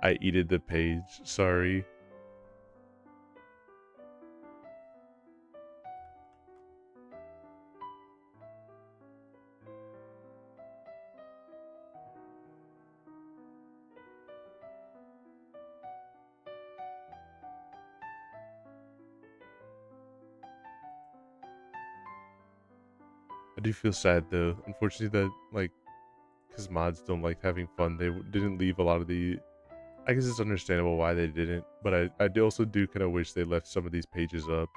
I edited the page, sorry. I do feel sad though. Unfortunately, that like, because mods don't like having fun, they didn't leave a lot of the. I guess it's understandable why they didn't, but I also do kind of wish they left some of these pages up.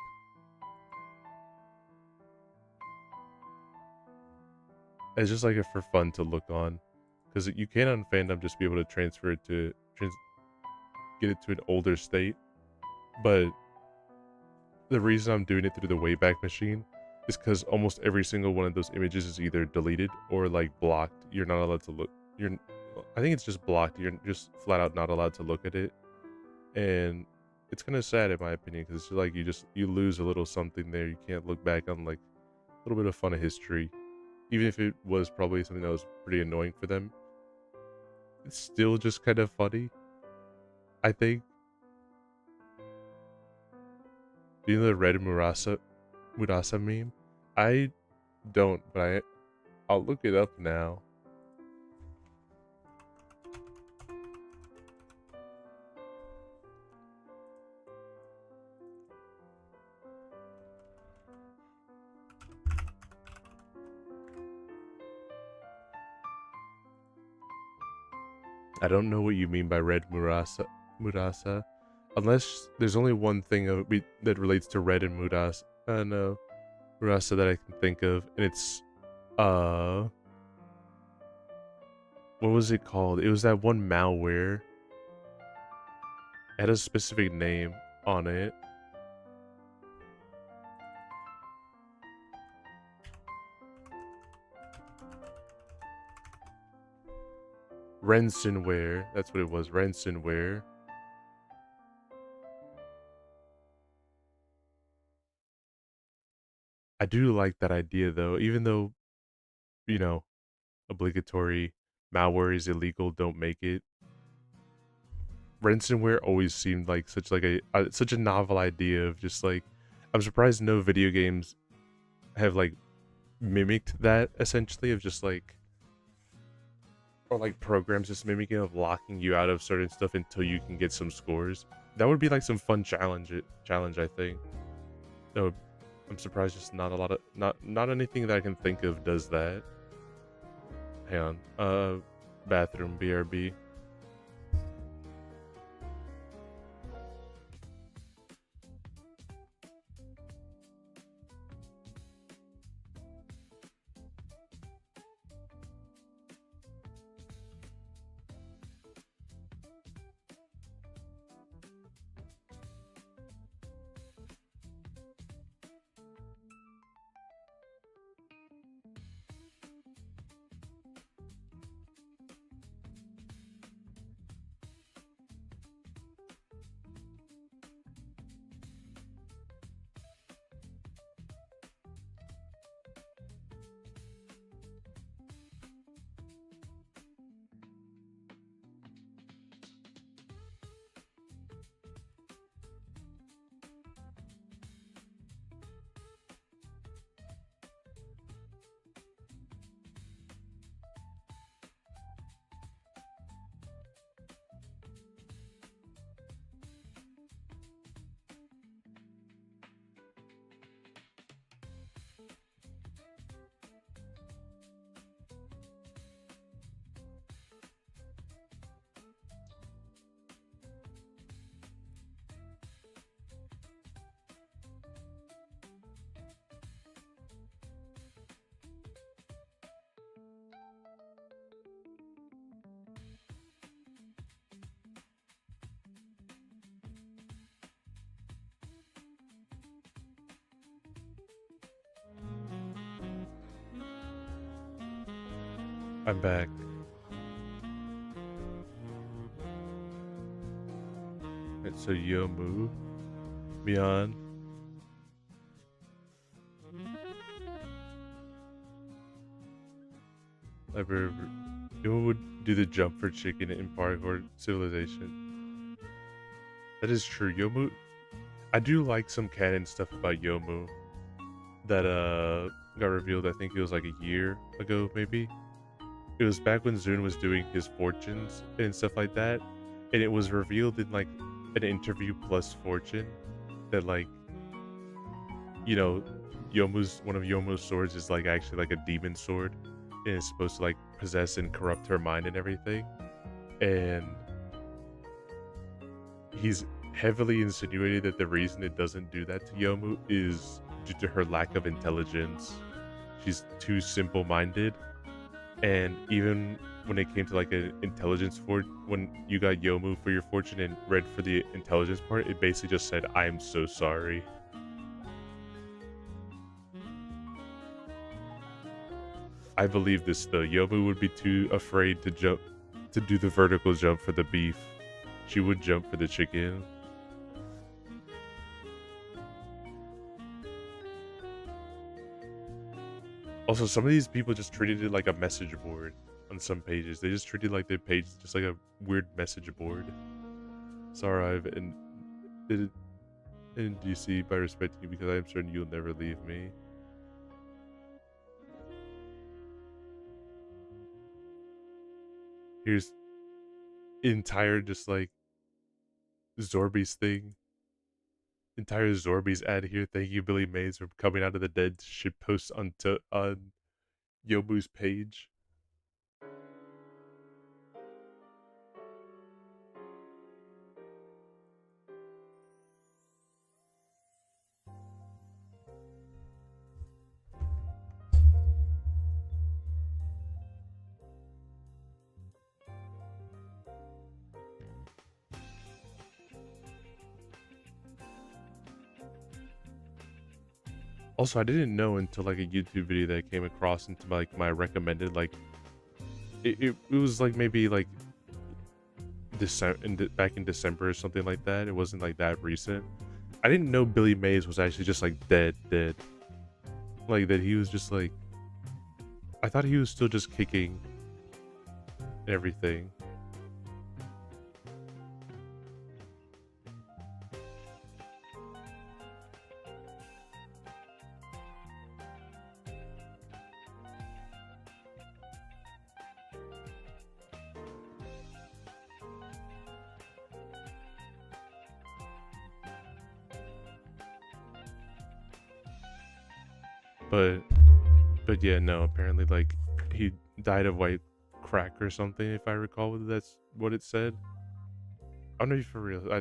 It's just like a for fun to look on, because you can on fandom just be able to transfer it to get it to an older state, but the reason I'm doing it through the Wayback Machine is because almost every single one of those images is either deleted or like blocked. You're not allowed to look. I think it's just blocked. You're just flat out not allowed to look at it, and it's kind of sad in my opinion because it's like you lose a little something there. You can't look back on like a little bit of fun of history, even if it was probably something that was pretty annoying for them. It's still just kind of funny, I think. Do you know the red Murasa meme? I don't, but I'll look it up now. I don't know what you mean by red Murasa. Unless there's only one thing that relates to red and Murasa. No. Murasa that I can think of, and it's what was it called? It was that one malware. It had a specific name on it. Ransomware. That's what it was. Ransomware. I do like that idea though, even though, you know, obligatory malware is illegal, don't make it. Ransomware always seemed like such a novel idea of just like, I'm surprised no video games have like mimicked that essentially of just like, or like programs just mimicking of locking you out of certain stuff until you can get some scores. That would be like some fun challenge I think. That would I'm surprised just not a lot of not anything that I can think of does that. Hang on. Bathroom BRB. I'm back. Right, so Yomu, Mian. Ever Yomu would do the jump for chicken in Parkour Civilization. That is true. Yomu, I do like some canon stuff about Yomu that got revealed. I think it was like a year ago, maybe. It was back when Zune was doing his fortunes and stuff like that, and it was revealed in like an interview plus fortune that like, you know, Yomu's one of Yomu's swords is like actually like a demon sword, and it's supposed to like possess and corrupt her mind and everything, and he's heavily insinuated that the reason it doesn't do that to Yomu is due to her lack of intelligence. She's too simple-minded. And even when it came to like an intelligence for when you got Yomu for your fortune and read for the intelligence part, it basically just said, "I am so sorry." I believe this though. Yomu would be too afraid to jump to do the vertical jump for the beef. She would jump for the chicken. Also, some of these people just treated it like a message board on some pages. They just treated like their page just like a weird message board. Sorry, I've in DC by respecting you because I am certain you'll never leave me. Here's entire just like Zorby's thing. Entire Zorby's ad here. Thank you, Billy Mays, for coming out of the dead. Should post on Yomu's page. Also, I didn't know until like a YouTube video that I came across into like my recommended, like it was like maybe like back in December or something like that. It wasn't like that recent. I didn't know Billy Mays was actually just like dead. Like that he was just like, I thought he was still just kicking and everything. But yeah, no. Apparently, like he died of white crack or something. If I recall, whether that's what it said. I'm not for real. I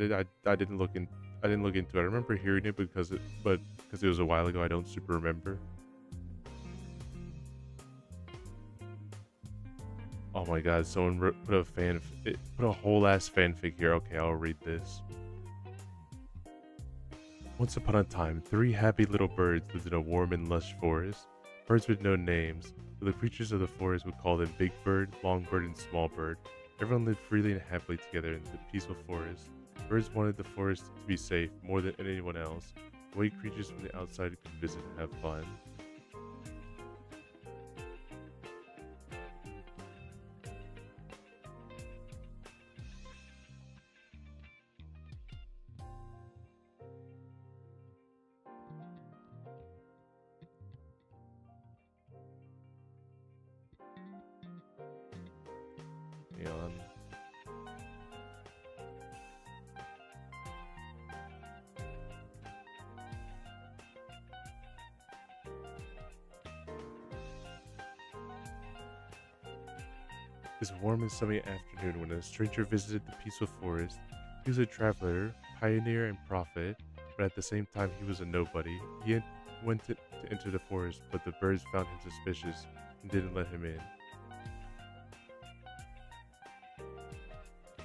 didn't look in. I didn't look into it. I remember hearing it because it was a while ago. I don't super remember. Oh my god! Someone put a whole ass fanfic here. Okay, I'll read this. Once upon a time, 3 happy little birds lived in a warm and lush forest. Birds with no names, but the creatures of the forest would call them Big Bird, Long Bird, and Small Bird. Everyone lived freely and happily together in the peaceful forest. Birds wanted the forest to be safe more than anyone else. The way creatures from the outside could visit and have fun. Neon. This warm and sunny afternoon when a stranger visited the peaceful forest. He was a traveler, pioneer, and prophet, but at the same time he was a nobody. He went to enter the forest, but the birds found him suspicious and didn't let him in.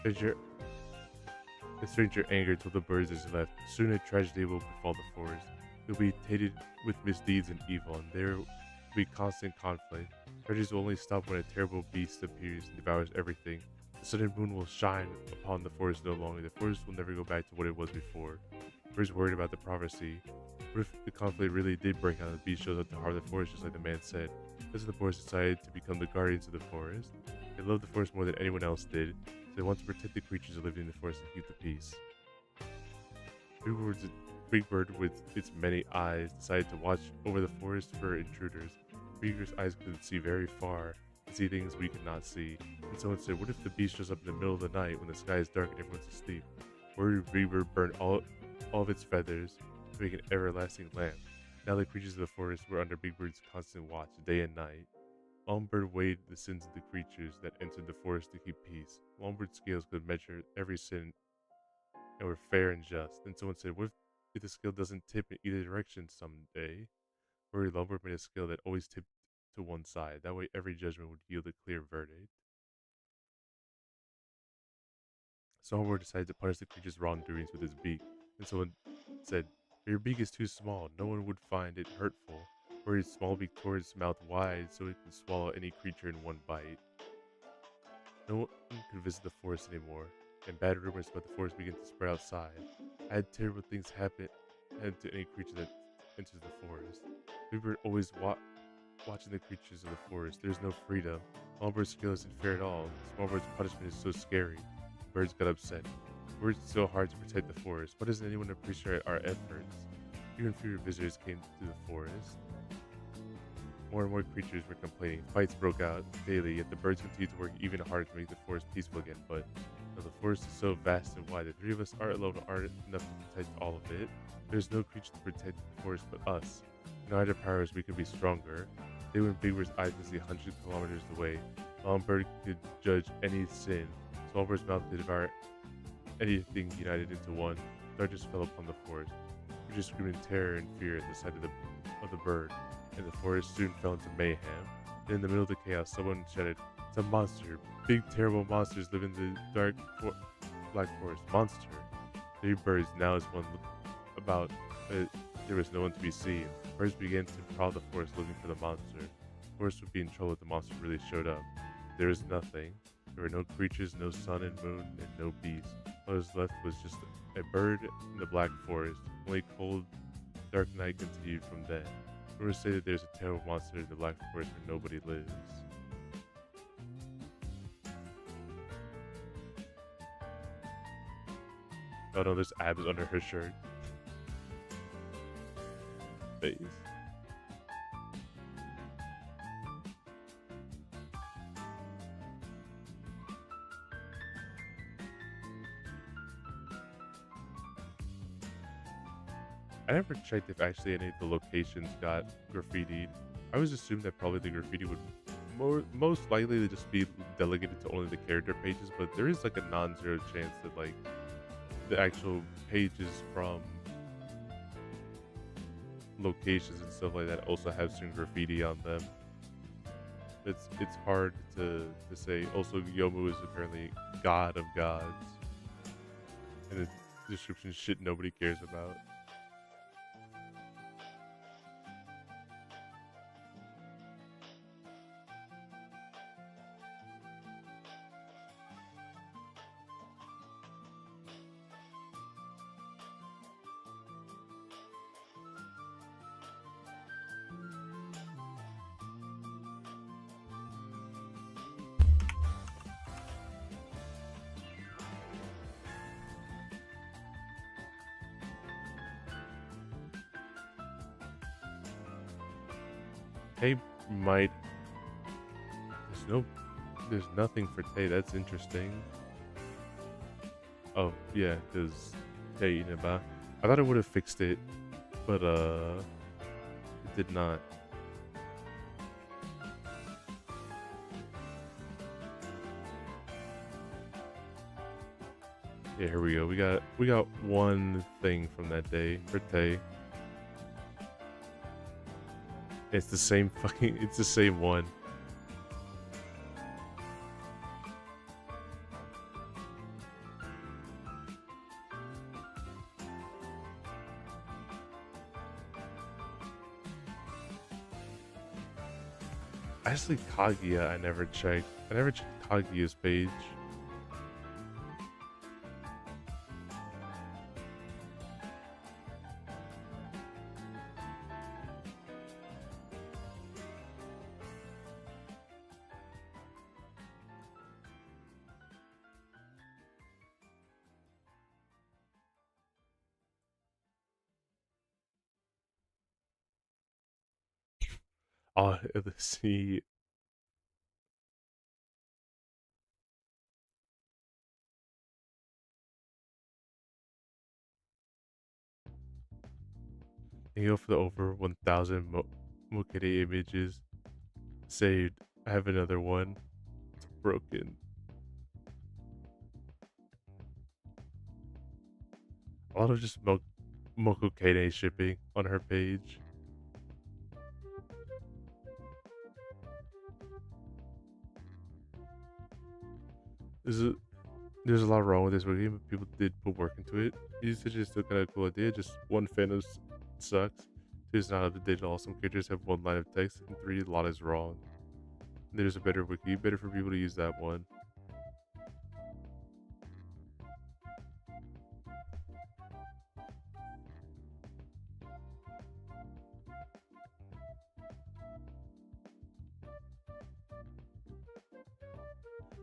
The stranger angered told the birds as he left. Soon a tragedy will befall the forest. It will be tainted with misdeeds and evil, and there will be constant conflict. Tragedies will only stop when a terrible beast appears and devours everything. The sun and moon will shine upon the forest no longer. The forest will never go back to what it was before. Birds worried about the prophecy. What if the conflict really did break out and the beast shows up to harm the forest just like the man said? Thus the boys decided to become the guardians of the forest. They loved the forest more than anyone else did, so they want to protect the creatures that live in the forest and keep the peace. Big Bird, with its many eyes, decided to watch over the forest for intruders. Big Bird's eyes could see very far and see things we could not see. And someone said, what if the beast shows up in the middle of the night when the sky is dark and everyone's asleep? Worried Big Bird burned all of its feathers to make an everlasting lamp. Now the creatures of the forest were under Big Bird's constant watch, day and night. Longbird weighed the sins of the creatures that entered the forest to keep peace. Longbird's scales could measure every sin and were fair and just. Then someone said, what if the scale doesn't tip in either direction someday? Worried Longbird made a scale that always tipped to one side. That way every judgment would yield a clear verdict. Songbird decided to punish the creature's wrongdoings with his beak. And someone said, your beak is too small. No one would find it hurtful. Or his small beak tore its mouth wide so it could swallow any creature in one bite. No one could visit the forest anymore, and bad rumors about the forest began to spread outside. I had terrible things happen to any creature that enters the forest. We were always watching the creatures of the forest. There's no freedom. Longbird's skill isn't fair at all. Smallbird's punishment is so scary. Birds got upset. We worked so hard to protect the forest. Why doesn't anyone appreciate our efforts? Fewer and fewer visitors came to the forest. More and more creatures were complaining. Fights broke out daily, yet the birds continued to work even harder to make the forest peaceful again. But the forest is so vast and wide, the 3 of us aren't enough to protect all of it. There's no creature to protect the forest but us. In our powers, we could be stronger. They when Big Bird's eyes could see hundreds of kilometers away. Longbird could judge any sin. Smallbird's mouth could devour anything united into one. Darkness fell upon the forest. Creatures screamed in terror and fear at the sight of the bird. And the forest soon fell into mayhem. Then in the middle of the chaos, someone shouted, it's a monster. Big, terrible monsters live in the dark, black forest. Monster. 3 birds now as one looked about, but there was no one to be seen. Birds began to prowl the forest looking for the monster. The forest would be in trouble if the monster really showed up. There was nothing. There were no creatures, no sun and moon, and no beasts. What was left was just a bird in the black forest. Only cold, dark night continued from then. Rumors say that there's a terrible monster in the black forest where nobody lives. Oh no, there's abs under her shirt. Face. I never checked if actually any of the locations got graffitied. I always assumed that probably the graffiti would most likely just be delegated to only the character pages, but there is like a non-zero chance that like the actual pages from locations and stuff like that also have some graffiti on them. It's hard to say. Also, Yomu is apparently god of gods, and the description is shit nobody cares about. Tay might. There's nothing for Tay. That's interesting. Oh yeah, because Tay Inaba. I thought it would have fixed it, but it did not. Yeah, here we go. We got one thing from that day for Tay. It's the same fucking. It's the same one. Actually, Kaguya, I never checked. I never checked Kaguya's page. Oh, let's see. You go for the over 1,000 Mokere images. Saved. I have another one. It's broken. A lot of just Mokokene shipping on her page. There's a lot wrong with this game, but people did put work into it. Usage is still kind of a cool idea. Just one, Phantom sucks. Two, is not up to date at all. Some characters have one line of text, and three, a lot is wrong. There's a better wiki, better for people to use that one.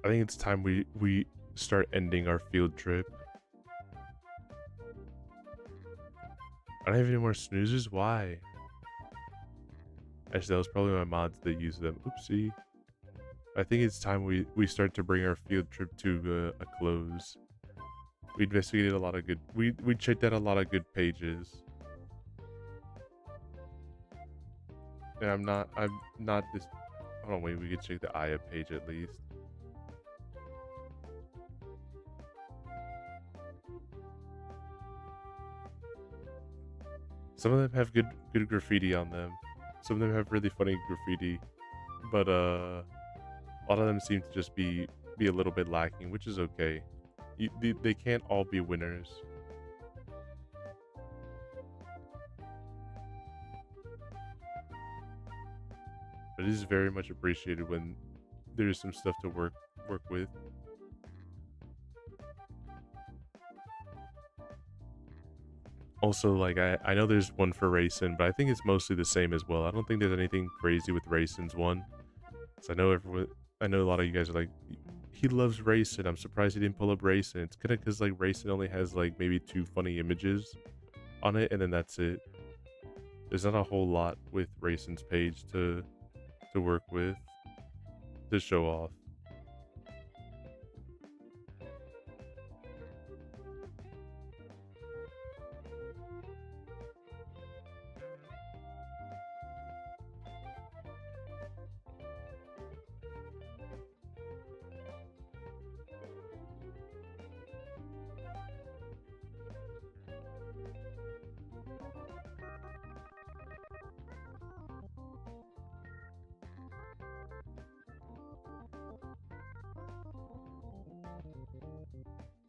I think it's time we start ending our field trip. I don't have any more snoozes? Why? Actually, that was probably my mods that used them. Oopsie. I think it's time we start to bring our field trip to a close. We investigated a lot of good... We checked out a lot of good pages. And I'm not this... Hold on, wait, we could check the Aya page at least. Some of them have good graffiti on them. Some of them have really funny graffiti, but a lot of them seem to just be a little bit lacking, which is okay. They can't all be winners. But it is very much appreciated when there's some stuff to work with. Also, like, I know there's one for Racing, but I think it's mostly the same as well. I don't think there's anything crazy with Racing's one. So I know a lot of you guys are like, he loves Racing. I'm surprised he didn't pull up Racing. It's kind of because like Racing only has like maybe 2 funny images on it, and then that's it. There's not a whole lot with Racing's page to work with, to show off.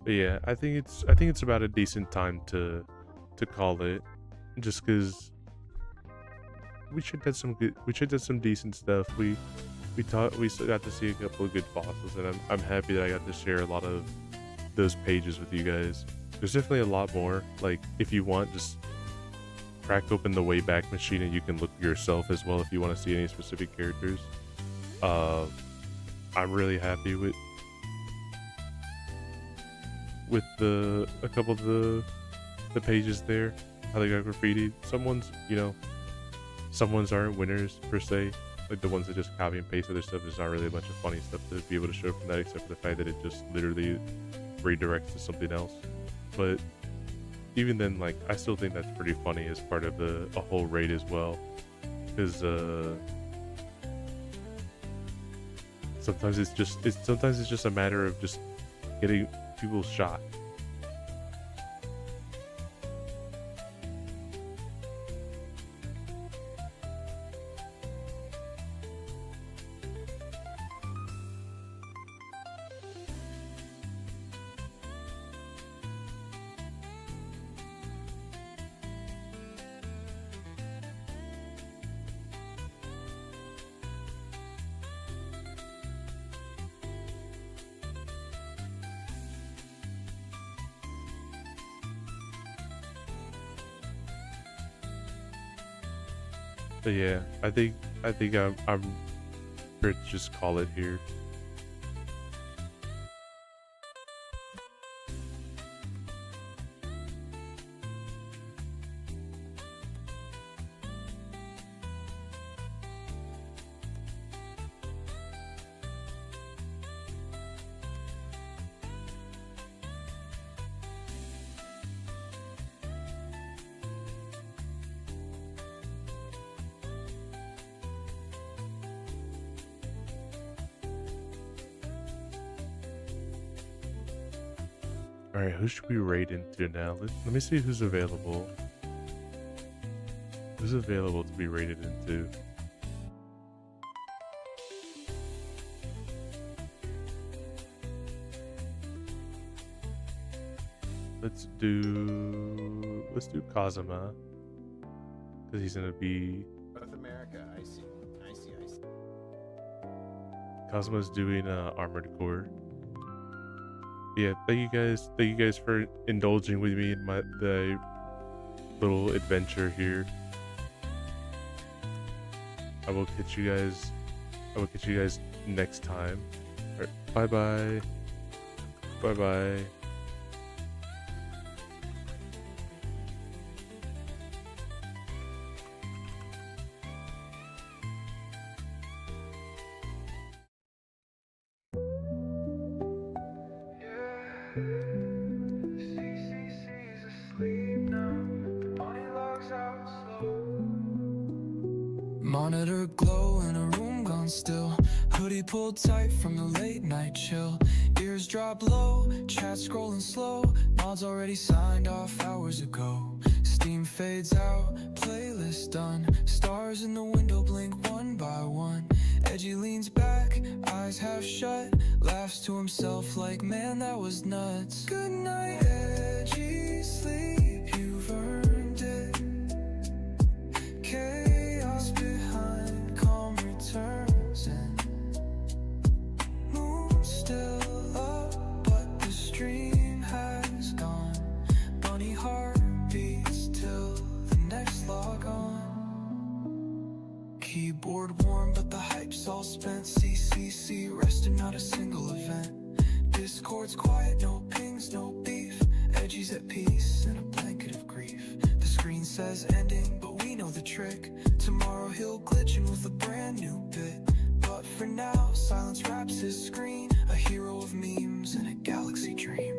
But yeah, I think it's about a decent time to call it, just because we should have some decent stuff. We still got to see a couple of good fossils, and I'm happy that I got to share a lot of those pages with you guys. There's definitely a lot more. Like, if you want, just crack open the Wayback Machine and you can look yourself as well if you want to see any specific characters. I'm really happy with a couple of the pages there, how they got graffitied. Some ones aren't winners per se, like the ones that just copy and paste other stuff. There's not really a bunch of funny stuff to be able to show from that, except for the fact that it just literally redirects to something else. But even then, like, I still think that's pretty funny as part of a whole raid as well, because sometimes it's just a matter of just getting people shot. But yeah, I think I'm here to just call it here. Alright, who should we raid into now? Let me see who's available. Who's available to be raided into? Let's do Kazuma, because he's gonna be North America. I see. Kazuma's doing Armored Core. Yeah, thank you guys for indulging with me in the little adventure here. I will catch you guys next time. Right, bye. Monitor glow in a room gone still. Hoodie pulled tight from the late night chill. Ears drop low, chat scrolling slow. Mods already signed off hours ago. Steam fades out, playlist done. Stars in the window blink one by one. Edgey leans back, eyes half shut. Laughs to himself like, man, that was nuts. Good night, Edgey, sleep, you've earned it. Chaos behind, calm returns in. Moon still up, but the stream has gone. Bunny heart beats till the next log on. Keyboard warm, but the hype's all spent. CCC resting, not a single event. Discord's quiet, no pings, no beef. Edgey's at peace in a blanket of grief. The screen says ending, but we know the trick. Tomorrow he'll glitch in with a brand new bit. But for now, silence wraps his screen. A hero of memes in a galaxy dream.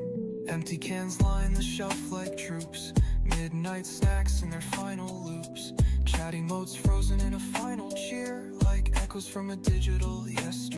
Empty cans line the shelf like troops. Midnight snacks in their final loops. Chatty modes frozen in a final cheer, like echoes from a digital yesterday.